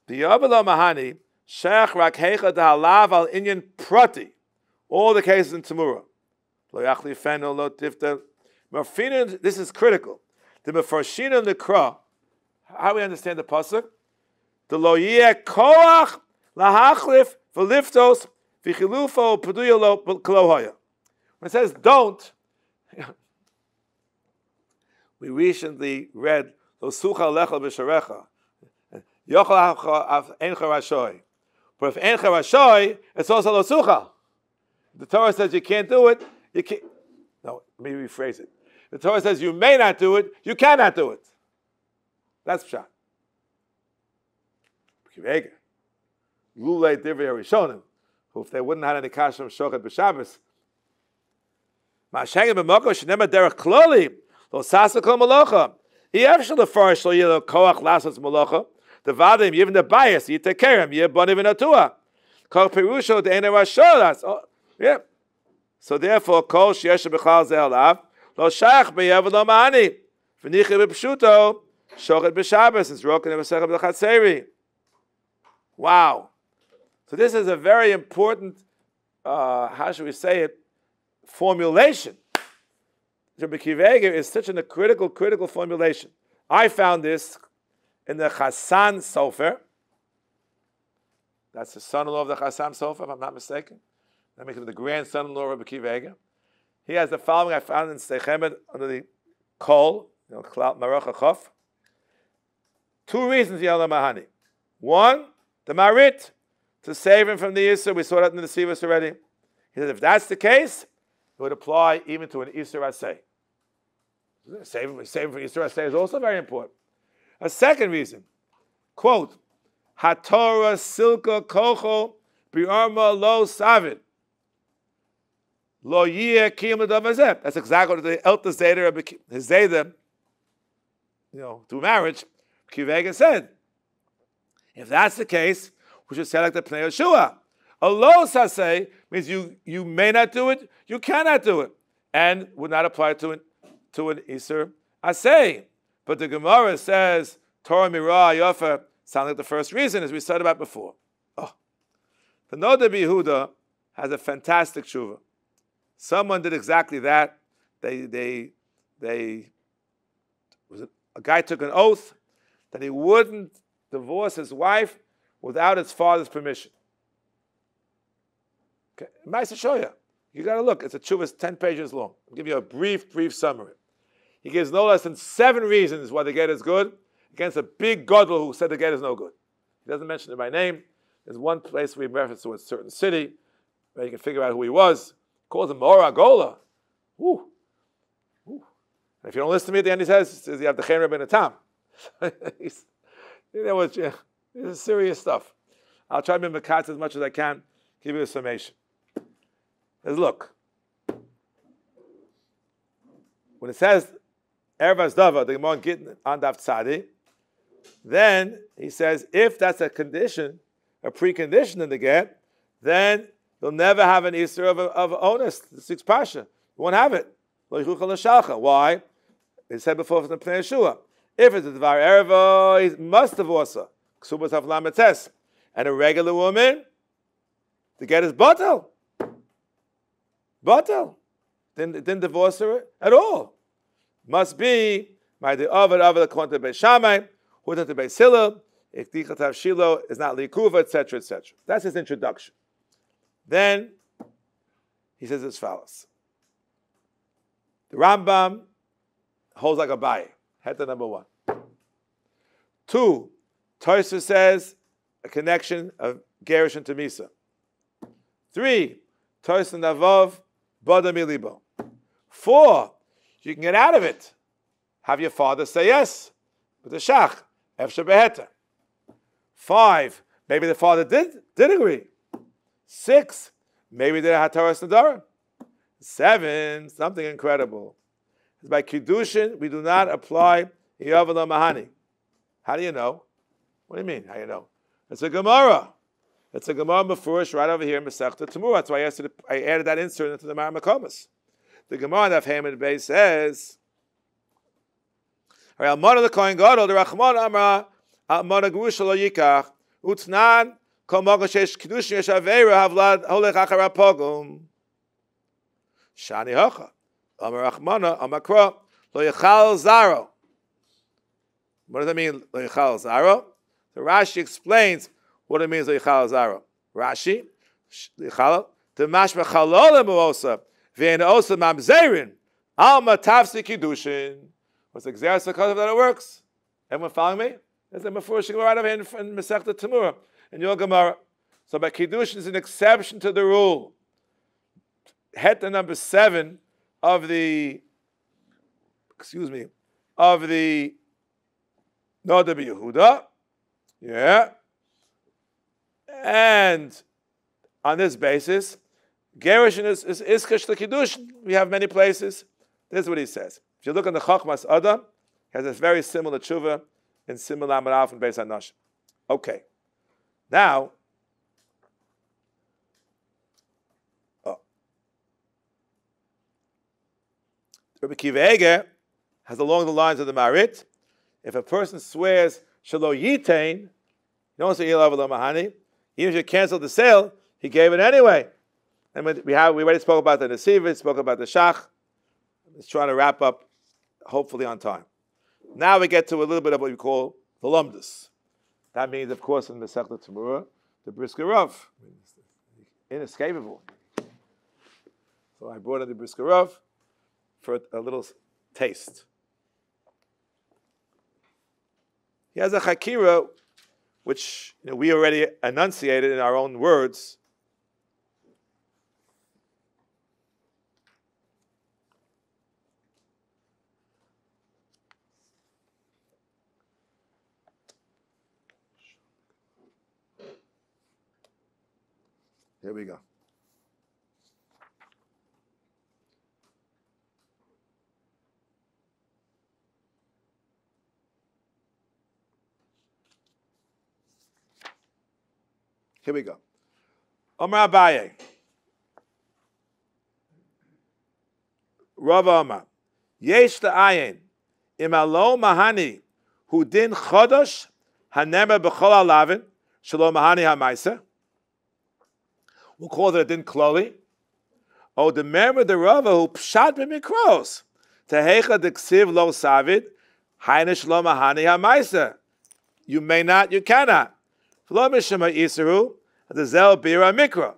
Speaker 1: b'yabela mahani, shech rak heicha dahalav al inyan prati. All the cases in Temurah. Lo yachli fenel, lo tifta. This is critical. The mefarshina nekra. How do we understand the pasuk? The lo yeh koach lahachlif v'liftos v'chilufo peduya lo klo haya. When it says don't, We recently read Lo sucha lecha b'sharecha. Yochel encha rashoy. But if encha rashoy, it's also lo sucha. The Torah says you can't do it. You can't. No, let me rephrase it. The Torah says you may not do it. You cannot do it. That's pshat. Lulei divrei harishonim. Who, if they wouldn't have any kasher of shochet b'Shabbos, ma'ashengen b'mokos shenema derech kloli lo sasa kol malacha. He actually first lo yelo koach lasas malacha. The vadim even the bias yite kerem ye boniv inatua. Kol perusho de ene rasholas. Yeah. So therefore, kol sheyesh b'chal ze'alav lo shach be'yev lo ma'ani v'nichi b'pshuto shochet b'Shabbos. It's roken v'sechet b'chatzeri. Wow. So this is a very important, how should we say it, formulation. Rabbi Akiva Eiger is such a critical formulation. I found this in the Chassan Sofer. That's the son-in-law of the Chassan Sofer, if I'm not mistaken. That makes him the grandson-in-law of Rabbi Akiva Eiger. He has the following I found in Seichemet under the Kol, Marocha Chof. 2 reasons Yalom Mahani. 1, the Marit, to save him from the Isser. We saw that in the Sivas already. He said if that's the case, it would apply even to an Isser Aseh. Saving from Isser Aseh is also very important. A second reason, quote, HaTorah silka kocho bi'arma lo savid. Lo yeh kiyum l'dav. That's exactly what the Elta Zeder, his Zeder, through marriage, Kivega said. If that's the case, we should say like the Pnei Yeshua. A lo saseh means you may not do it, you cannot do it, and would not apply to an Isser Aseh. But the Gemara says, Torah Mirah Yofa, sound like the first reason, as we said about before. Oh. The Noda B'Yehuda has a fantastic tshuva. Someone did exactly that. A guy took an oath that he wouldn't divorce his wife without his father's permission. Okay, Ma'aser Shoya. You got to look. It's a tshuva, it's 10 pages long. I'll give you a brief summary. He gives no less than 7 reasons why the get is good against a big gadol who said the get is no good. He doesn't mention it by name. There's one place we reference to a certain city where you can figure out who he was. He calls him Mora Gola. Woo. And if you don't listen to me at the end, he says you have the Cherem in a tam. This is serious stuff. I'll try to be Mekat as much as I can, give you a summation. Let's look. When it says Ervas Dava, the Gemara Gittin and Temurah, then he says if that's a condition, a precondition in the get, then you'll never have an Easter of onus, the 6 Pasha. You won't have it. Why? It said before from the Pnei Yeshua. If it's a Dvar Erva, he must divorce her. And a regular woman, the get is batel. Batel. Didn't divorce her at all. Must be my the Avad according to Beis Shammai, who to Beis Hillel, if Dichatav Shiloh is not Likuva, etc., etc. That's his introduction. Then he says as follows. The Rambam holds like a Abaye. Head to number 1. 2, Tosfos says a connection of Gershom to Misa. 3, Tosfos and Avov, Bada Milibo. 4, you can get out of it. Have your father say yes. But the Shach, Efshe Beheta. 5, maybe the father did agree. 6, maybe they had Torah Snadara. 7, something incredible. By Kiddushin, we do not apply Yavala Mahani. How do you know? What do you mean, how do you know? It's a Gemara. It's a Gemara Mefurish right over here in Masechta Temurah. That's why I added that insert into the Mar Makomas. The Gemara of Haman Bey says, Almana the Kohen Gadol, the Rachmana Amra, Almana Gerusha lo yikach, Utznan, Kol Mogo Sheish Kiddushin Yesh Aveira Havlad Holech Achar Pogum. Shani Hocha. Amar Rachmana, Amakra, Lo Yechal Zaro. What does that mean, Lo Yechal Zaro? So Rashi explains what it means, Lo Yechal Zaro. Rashi, Yechal, the Mashma Chalol Muosa, Ve'en Osa Mamzerin, Alma Tafsi Kiddushin, What's the Xeris because of that it works? Everyone following me? There's a Mefurish right over here in Masechta Temurah, in your Gemara. So by Kiddushin is an exception to the rule. Heta number 7 of the, of the Noda B'Yehuda. Yeah. And on this basis, Gershom is Iskash to Kiddushin. We have many places. This is what he says. If you look on the Chachmas Adam, he has a very similar tshuva in similar Amaraf and Beis HaNashim. Okay. Now, Rabbi Akiva Eiger has along the lines of the Marit, if a person swears Shelo Yitain, you don't say Ilav Lo Mahani, even if you cancel the sale, he gave it anyway. And we already spoke about the Nesiva, spoke about the Shach. Let's try to wrap up, hopefully on time. Now we get to a little bit of what we call the Lumdus. That means, of course, in the Masechta Temurah, the Brisker Rav. Inescapable. So I brought in the Brisker Rav for a little taste. He has a chakira, which we already enunciated in our own words. Here we go. Here we go. Omar Abaye. Rav Omar. Yesh ta'ayin. Im alo mahani. Hu din chodosh. Hanemer b'chol alavin. Shelo mahani ha'maisa. We'll call it a din kloli. O the member the Rava who pshat b'mikros. Tehecha d'ksiv lo savid. Haine shelo mahani ha'maisa. You may not, you cannot. V'lo mishema isaru. The zel bira mikra.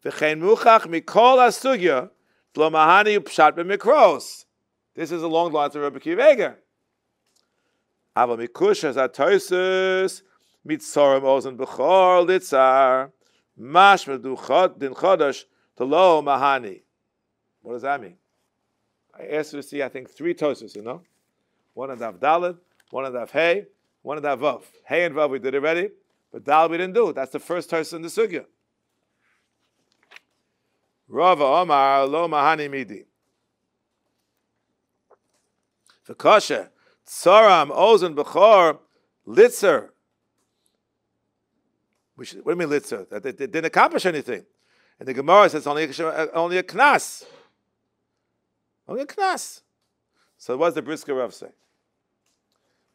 Speaker 1: V'chein muchach mikol sugya. V'lo mahani pshat b'mikros. This is along the lines of Rabbi Akiva Eiger. Aval mikush as atoisus mitzorim ozen b'chor litzar mash meduchot din chodosh to lo mahani. What does that mean? I asked you to see, I think, 3 toisus, One on Daf Daled, one on Daf Hey, one on Daf Vav. Hey and Vav we did already, but Daled we didn't do. That's the first toisus in the sugya. Rava Omar lo mahani midi. V'koshe tzoram ozen b'chor litzer. What do you mean litzer? That they didn't accomplish anything. And the Gemara says only a knas. Only a knas. So what does the Brisker Rav say?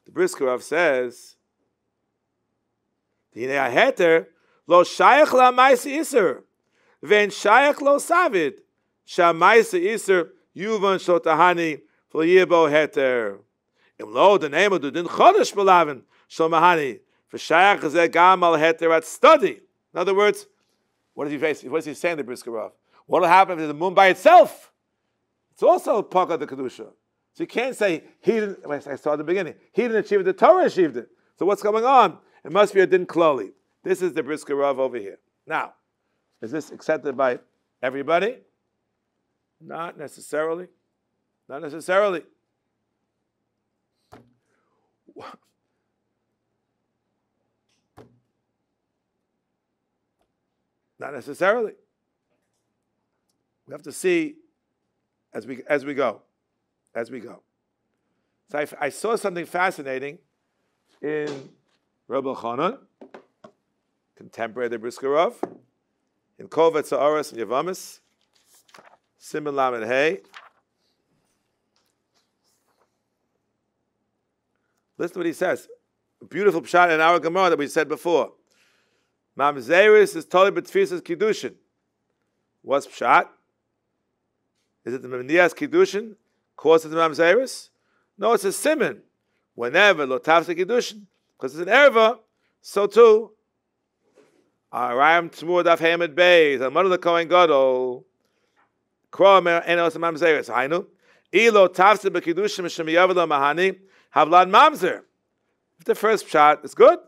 Speaker 1: The Brisker Rav says, Hinei HaEzer lo shayach la ma'aseh iser, ve'en shayach lo savid, sha'ma'aseh iser yuvan shlo tahani v'yirbo heter. Im lo the name of the din chodesh b'lavin shlo mahani v'shayach zeh gam al heter at study. In other words, what is he saying, the Brisker Rav? What will happen if the moon by itself? It's also part of the Kedusha. So you can't say, he didn't, I saw at the beginning, he didn't achieve it, the Torah achieved it. So what's going on? It must be a din kloli. This is the Brisker Rav over here. Now, is this accepted by everybody? Not necessarily. Not necessarily. Not necessarily. We have to see as we go. As we go. So I saw something fascinating in Rabbi Chanan, contemporary the Brisker Rav, in Kovetz Ha'aros and Yavamis, Siman Lamed Hey. Listen to what he says. A beautiful pshat in our Gemara that we said before. Mamzeris is totally betfisas kiddushin. What's pshat? Is it the Memnias kiddushin causes the Mamzeris? No, it's a siman. Whenever lo tafsa kiddushin, because it's an erva, so too. Arayim Temurah daf Hamed Beis. Amar the Kohen Gadol. Kro enos Mamzeris. Hainu Ilo tafse bekidushim shemiyavla mahani havlad mamzer. If the first shot is good,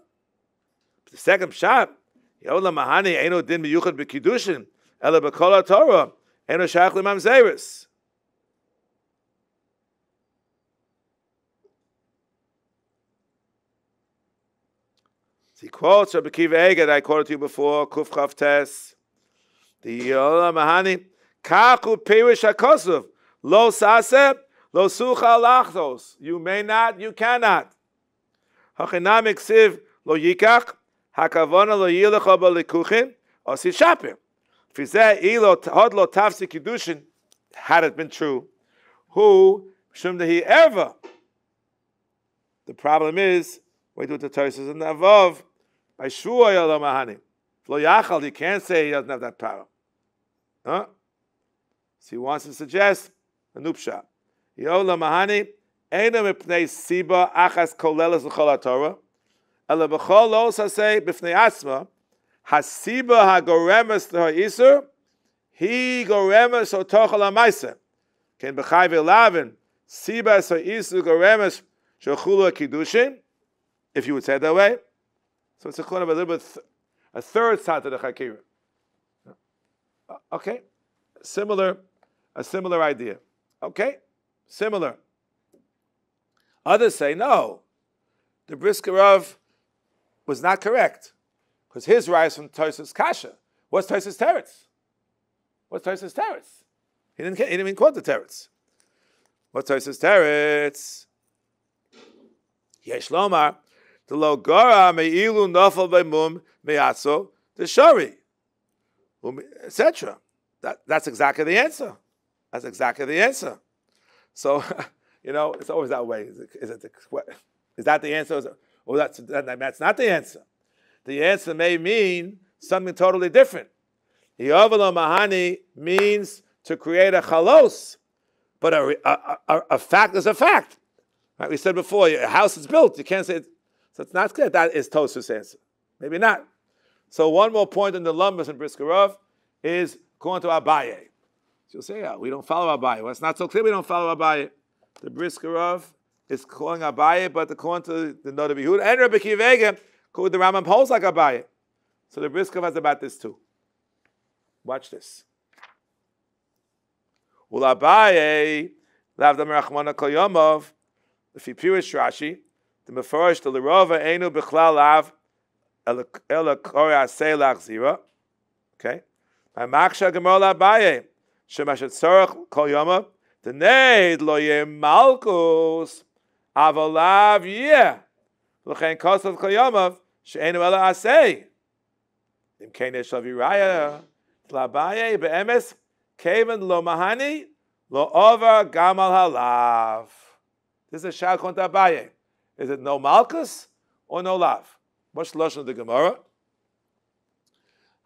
Speaker 1: the second shot, Yola mahani eino din miyuchad bekidushin ela bekola Torah eino shach lemamzeris. He quotes Rabbi Kiva Eger that I quoted to you before, Kuf Chav Tes. The Yola Mahani, Kachu Perish HaKosuv, Lo Saseh, Lo Sucha Lachtos. You may not, you cannot. Hachinam Iksiv, Lo Yikach, Hakavona Lo Yilecha Balikuchin, Osi Shapir. Fizeh Ilo Hod Lo Tafsi Kiddushin, had it been true, who, Shum Dehi Erva. The problem is, we do the Tosis and the Avov, by Shua Yola Mahani. Lo Yachal, you can't say he doesn't have that power. Huh? So he wants to suggest a nupsha. Yola Mahani, Eina Mipnei Siba Achas Kollel L'Chol HaTorah, Ela B'chol Lo Sasei B'fnei Atzma, Hasiba HaGoremes HaEzer, He Goremes HaTochel HaMaisa. Ken B'chai V'lavin, Siba HaEzer Goremes Shechulu HaKiddushin, if you would say it that way. So it's a kind of a little bit, a third side to the Chakira. Okay, a similar idea. Okay, similar. Others say no. The Brisker Rav was not correct because his rise from Tosis Kasha. What's Tosis Teretz? What's Tosis Teretz? He didn't even quote the Teretz. What's Tosis Teretz? Yesh Lomar. The logara meilu nafal beimum meatzo the shari, etc. That's exactly the answer. That's exactly the answer. So, it's always that way. Is that the answer? Or that's not the answer. The answer may mean something totally different. Yovel mahani means to create a chalos, but a fact is a fact. Right? We said before, a house is built. You can't say it. So it's not clear that is Tosfos' answer. Maybe not. So one more point in the Lumbus and Brisker Rav is according to Abaye. So you'll say, we don't follow Abaye. Well, it's not so clear we don't follow Abaye. The Brisker Rav is calling Abaye, but according to the Noda B'Yehuda and Rabbi Kiva Eger, the Rambam holds like Abaye. So the Brisker Rav has about this too. Watch this. Ul Abaye, lav Dāmar Rachmana Kol Yomov, if you purish Rashi, the Mefarish, the Lerova, Einu B'chlal Lav, Ela Kore Asei Lachzira. Okay? My Maksha Gemara Abaye, Shemashet Tzorach Kol Yomov, the Neid Lo Yeh Malkus, Avolav Yeh, L'chein Kosav Kol Yomov, She'einu Ela Asei. Im Kein Yeshav Yiraya, L'Abaye Be'emes, Keven Lo Mahani, Lo Over Gamal Halav. This is a shal konta Abaye. Is it no malchus or no lav? What's the lashon of the Gemara?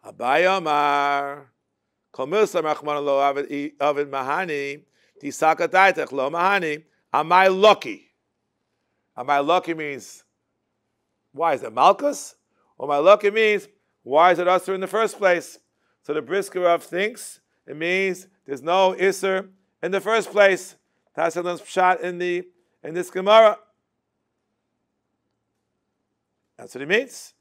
Speaker 1: Abaye Amar, Kol Milsa Rachmana Lo Avid Mahani, Tisaka Daitech Lo Mahani. Am I lucky? Am I lucky means why is it malchus? Or my lucky means why is it usher in the first place? So the Brisker Rav thinks it means there's no iser in the first place. That's a pshat in this Gemara. That's what it means.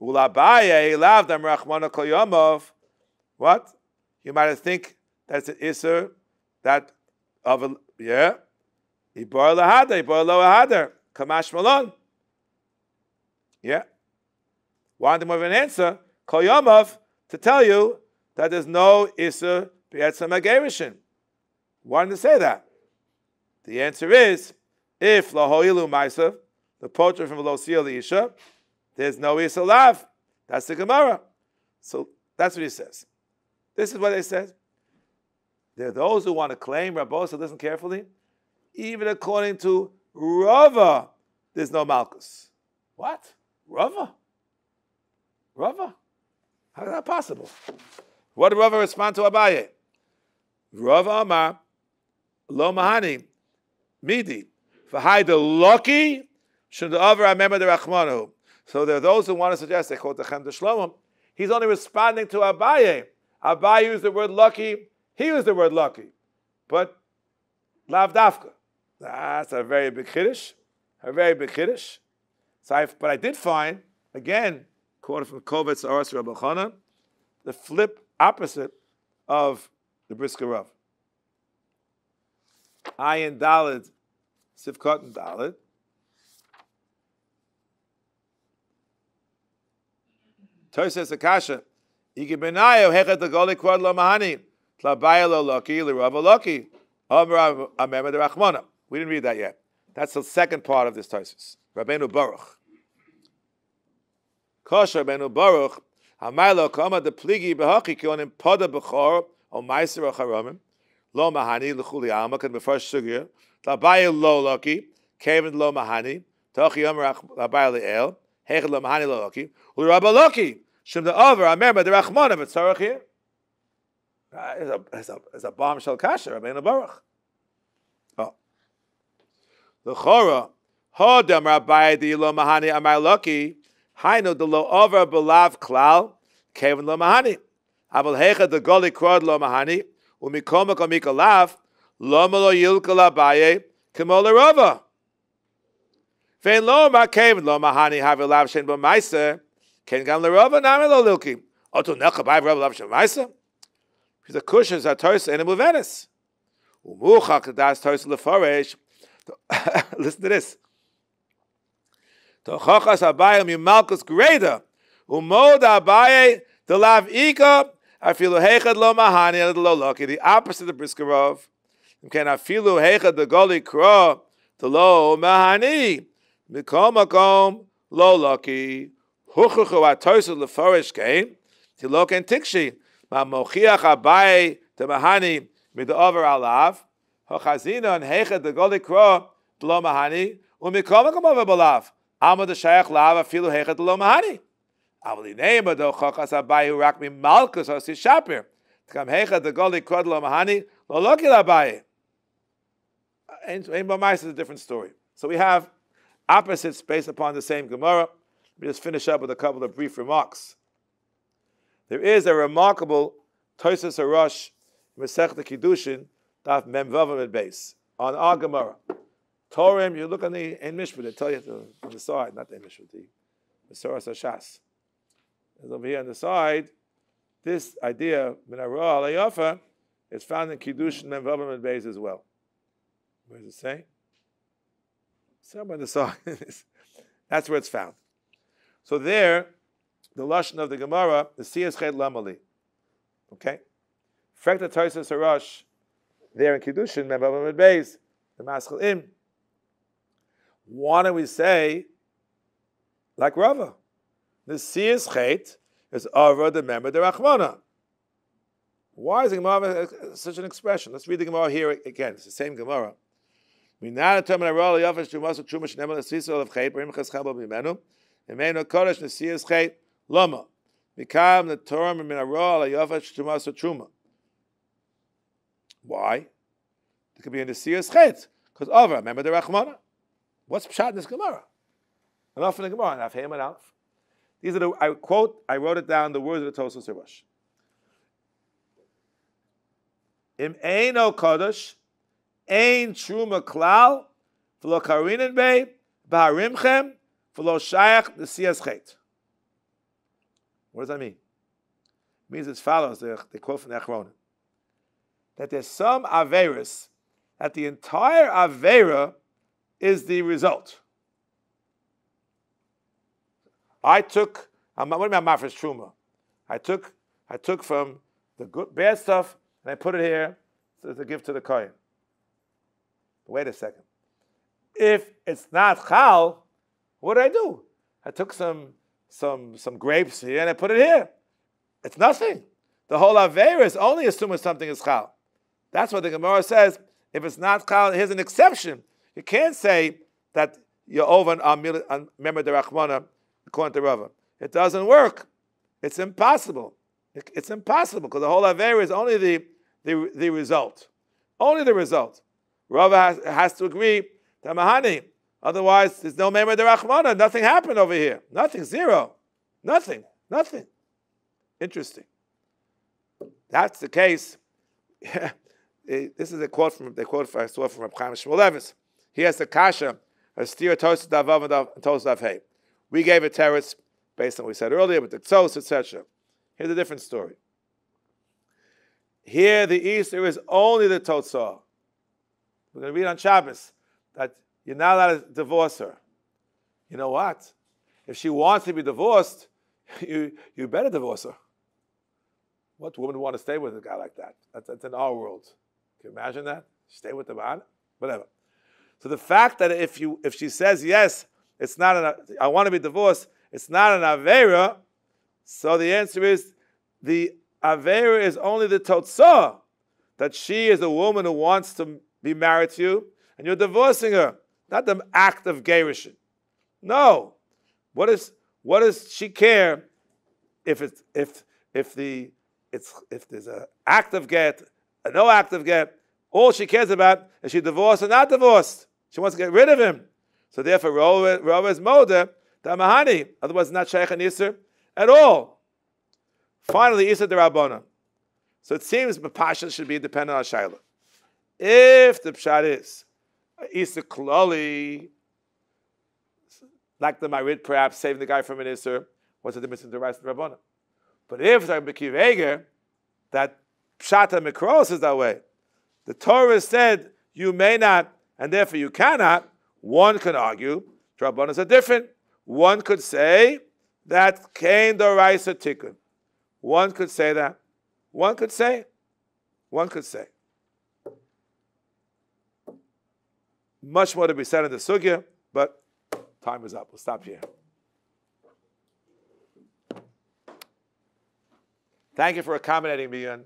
Speaker 1: Ulabaye lav Dāmar Rachmana Kol Yomov. What? You might think that's an iser that of a Ibar lahada, Ibar lo ahadar, Kamash Malon. Yeah. Wanted more of an answer, Kol Yomov, to tell you that there's no iser b'etzem hagerishin. Wanted to say that. The answer is, if lahoilu ma'asav, the poacher from Velosiyah Isha, there's no Isa Lav. That's the Gemara. So that's what he says. This is what they said. There are those who want to claim, Rabbosa, listen carefully, even according to Rava, there's no Malchus. What? Rava? Rava? How is that possible? What did Rava respond to Abaye? Rava Amar, Lo Mahani, Midi, V'hai the lucky, so there are those who want to suggest they quote the Chem de Shlomo. He's only responding to Abaye. Abaye used the word lucky. He used the word lucky. But Lav dafka. That's a very big chiddush. A very big chiddush. But I did find, again, quoted from Kovetz Aros Rabbi Chana, the flip opposite of the Brisker Rav. Ayin Daled, Sivkot and Daled. Tosas Akasha, Igi Benayo, Hechet the Goli Quad Lo Mahani, Tlabaya Lo Loki, Lirava Loki, Amar Amema de Rachmana. We didn't read that yet. That's the second part of this Tosas. Rabbeinu Baruch. Kosher Rabbeinu Baruch, Hamaylo Kama de Pligi Behaki Kionim Poda Bechor, O Meiser O Charomim, Lo Mahani, Lechuli Alma, can be first sugya, Tlabaya Lo Loki, Kevin Lo Mahani, Tochi Amar Labaya Le'el, Hechet Lo Mahani Lo Loki, Lirava Loki. Shem the over, I remember the Rachmana, but Tzarech here. It's a bombshell kasha, Rabbeinu Baruch. Oh. The Chora, Hodam Rabbi di Lo Mahani Amar Loki, Hainu the Lo over Belav Klal, Kevin Lo Mahani. Aval Hecha the Goli Krod Lo Mahani, Umikoma Komika Lav, Lo Malo Yilka Labaye, Kimola Rova. Vein Lo Ma Kevin Lo Mahani Havilav Shen B'Maiser, Ken Gam Lerova Nami Lo Lilki. Oto Necha Bai Rova Lav Shen B'Maiser. Because the Kushas are Torsa and Muvenis. Umuchak Das Torsa Leforesh. Listen to this. Tochachas Abayim Yimalkus Greda. Umod Abaye the Lav Ika. Afilu Hechad Lo Mahani and Lo Loki. The opposite of Briskerov. Ken Afilu Hechad the Goli Kro. The Lo Mahani. Mikom Makom Lo Loki. Huchuchu Atosu Leforesh came. Tilok and Tikshi. Ma Mochiach Abaye the Mahani with the over Alav. Hochazina and Hechad the Goli Kro. The Lo Mahani. Umikom Makom over Balav. Alma the Shaykh Lav Afilu Hechad the Lo Mahani. Avli Neima do Chochas Abaye who rak me Malkus or Sishapir. To come Hechad the Goli Kro Lo Mahani. Lo Loki Abaye. Ein Bamais is a different story. So we have opposites based upon the same Gemara. Let me just finish up with a couple of brief remarks. There is a remarkable Tosas Harosh Masechta Kiddushin Daf Mem Vavam at base on our Gemara. Torem, you look on the Ein Mishpah, they tell you on the side, not the Ein Mishpah, the Mesoras Hashas. Over here on the side, this idea Minarah Alayafa is found in Kiddushin Mem Vavam at base as well. Where does it say? Somewhere on the side. That's where it's found. So there, the lashon of the Gemara, the Siyas Chet Lamali. Okay? Frekta Tosas Harosh, there in Kiddushin, Mem Beis, the Maschal Im. Why don't we say, like Rava, the Siyas Chet is over the member the Rachmana. Why is the Gemara such an expression? Let's read the Gemara here again. It's the same Gemara. Minana Terminal Roll Yafas Chumas Chumash Nemal Sisol of Chet, Brim Chaschabel Bimenu. Emeno Kodesh Nesiyas Chet Lama. Become the Torah Minarol Ayafash Chumas Chuma. Why? It could be in the Nesiyas Chet. Because over, remember the Rachmana. What's Pshat in this Gemara? Enough in the Gemara, and Afhem and Alf. These are the, I wrote it down, the words of the Tosas Harosh. Im Eino Kodesh, Ein Truma Klal, V'lo Karinin Bey, B'harimchem, V'lo Shayach the Siyas Chet. What does that mean? It means as follows, they quote from the Achronim, that there's some Averis, that the entire Avera is the result. I took, what do you mean Mafresh Truma? I took from the good, bad stuff, and I put it here to give to the Kohen. Wait a second. If it's not Chal, what did I do? I took some grapes here and I put it here. It's nothing. The whole Aveira is only assuming something is Chal. That's what the Gemara says. If it's not Chal, here's an exception. You can't say that you're over on Member the Rachmana according to Rava. It doesn't work. It's impossible. It's impossible because the whole Aveira is only the result. Only the result. Rava has to agree to Mahani. Otherwise, there's no Member the Rachmana. Nothing happened over here. Nothing. Zero. Nothing. Interesting. That's the case. This is a quote from I saw from Reb Chaim Shmulevitz. He has the kasha, a steer toast davav and toast dav hey. We gave a teretz based on what we said earlier, but the tzos, etc. Here's a different story. Here, the Easter is only the totzah. We're going to read on Shabbos that you're not allowed to divorce her. You know what? If she wants to be divorced, you better divorce her. What woman would want to stay with a guy like that? That's in our world. Can you imagine that? Stay with the man? Whatever. So the fact that if she says yes, it's not I want to be divorced, it's not an avera, so the answer is the avera is only the totzah, that she is a woman who wants to be married to you, and you're divorcing her, not the act of gerushin. No. What does she care if there's an act of get, no act of get? All she cares about is she divorced or not divorced. She wants to get rid of him. So therefore, Rova is moda, the Mahani. Otherwise, it's not Shaykh and Yisr at all. Finally, Yisr DeRabbeinu. So it seems Pasha should be dependent on Shaila. If the Pshat is Yisr Kollel, like the Marid perhaps saving the guy from an Yisr, what's the difference in the rights of the Rabbanan? But if the Bekiv that Pshat and Mikros is that way, the Torah said you may not, and therefore you cannot. One can argue, the Rabbanan are different. One could say that Kain Doraisa Tikkun. One could say that. One could say. Much more to be said in the sugya, but time is up. We'll stop here. Thank you for accommodating me on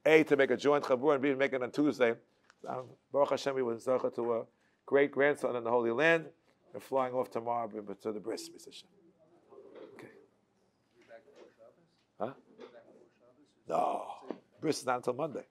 Speaker 1: A, to make a joint chaburah, and B, to make it on Tuesday. Baruch Hashem, we was zocheh to a great grandson in the Holy Land. We're flying off tomorrow to the bris. Okay. Huh? No. Bris is not until Monday.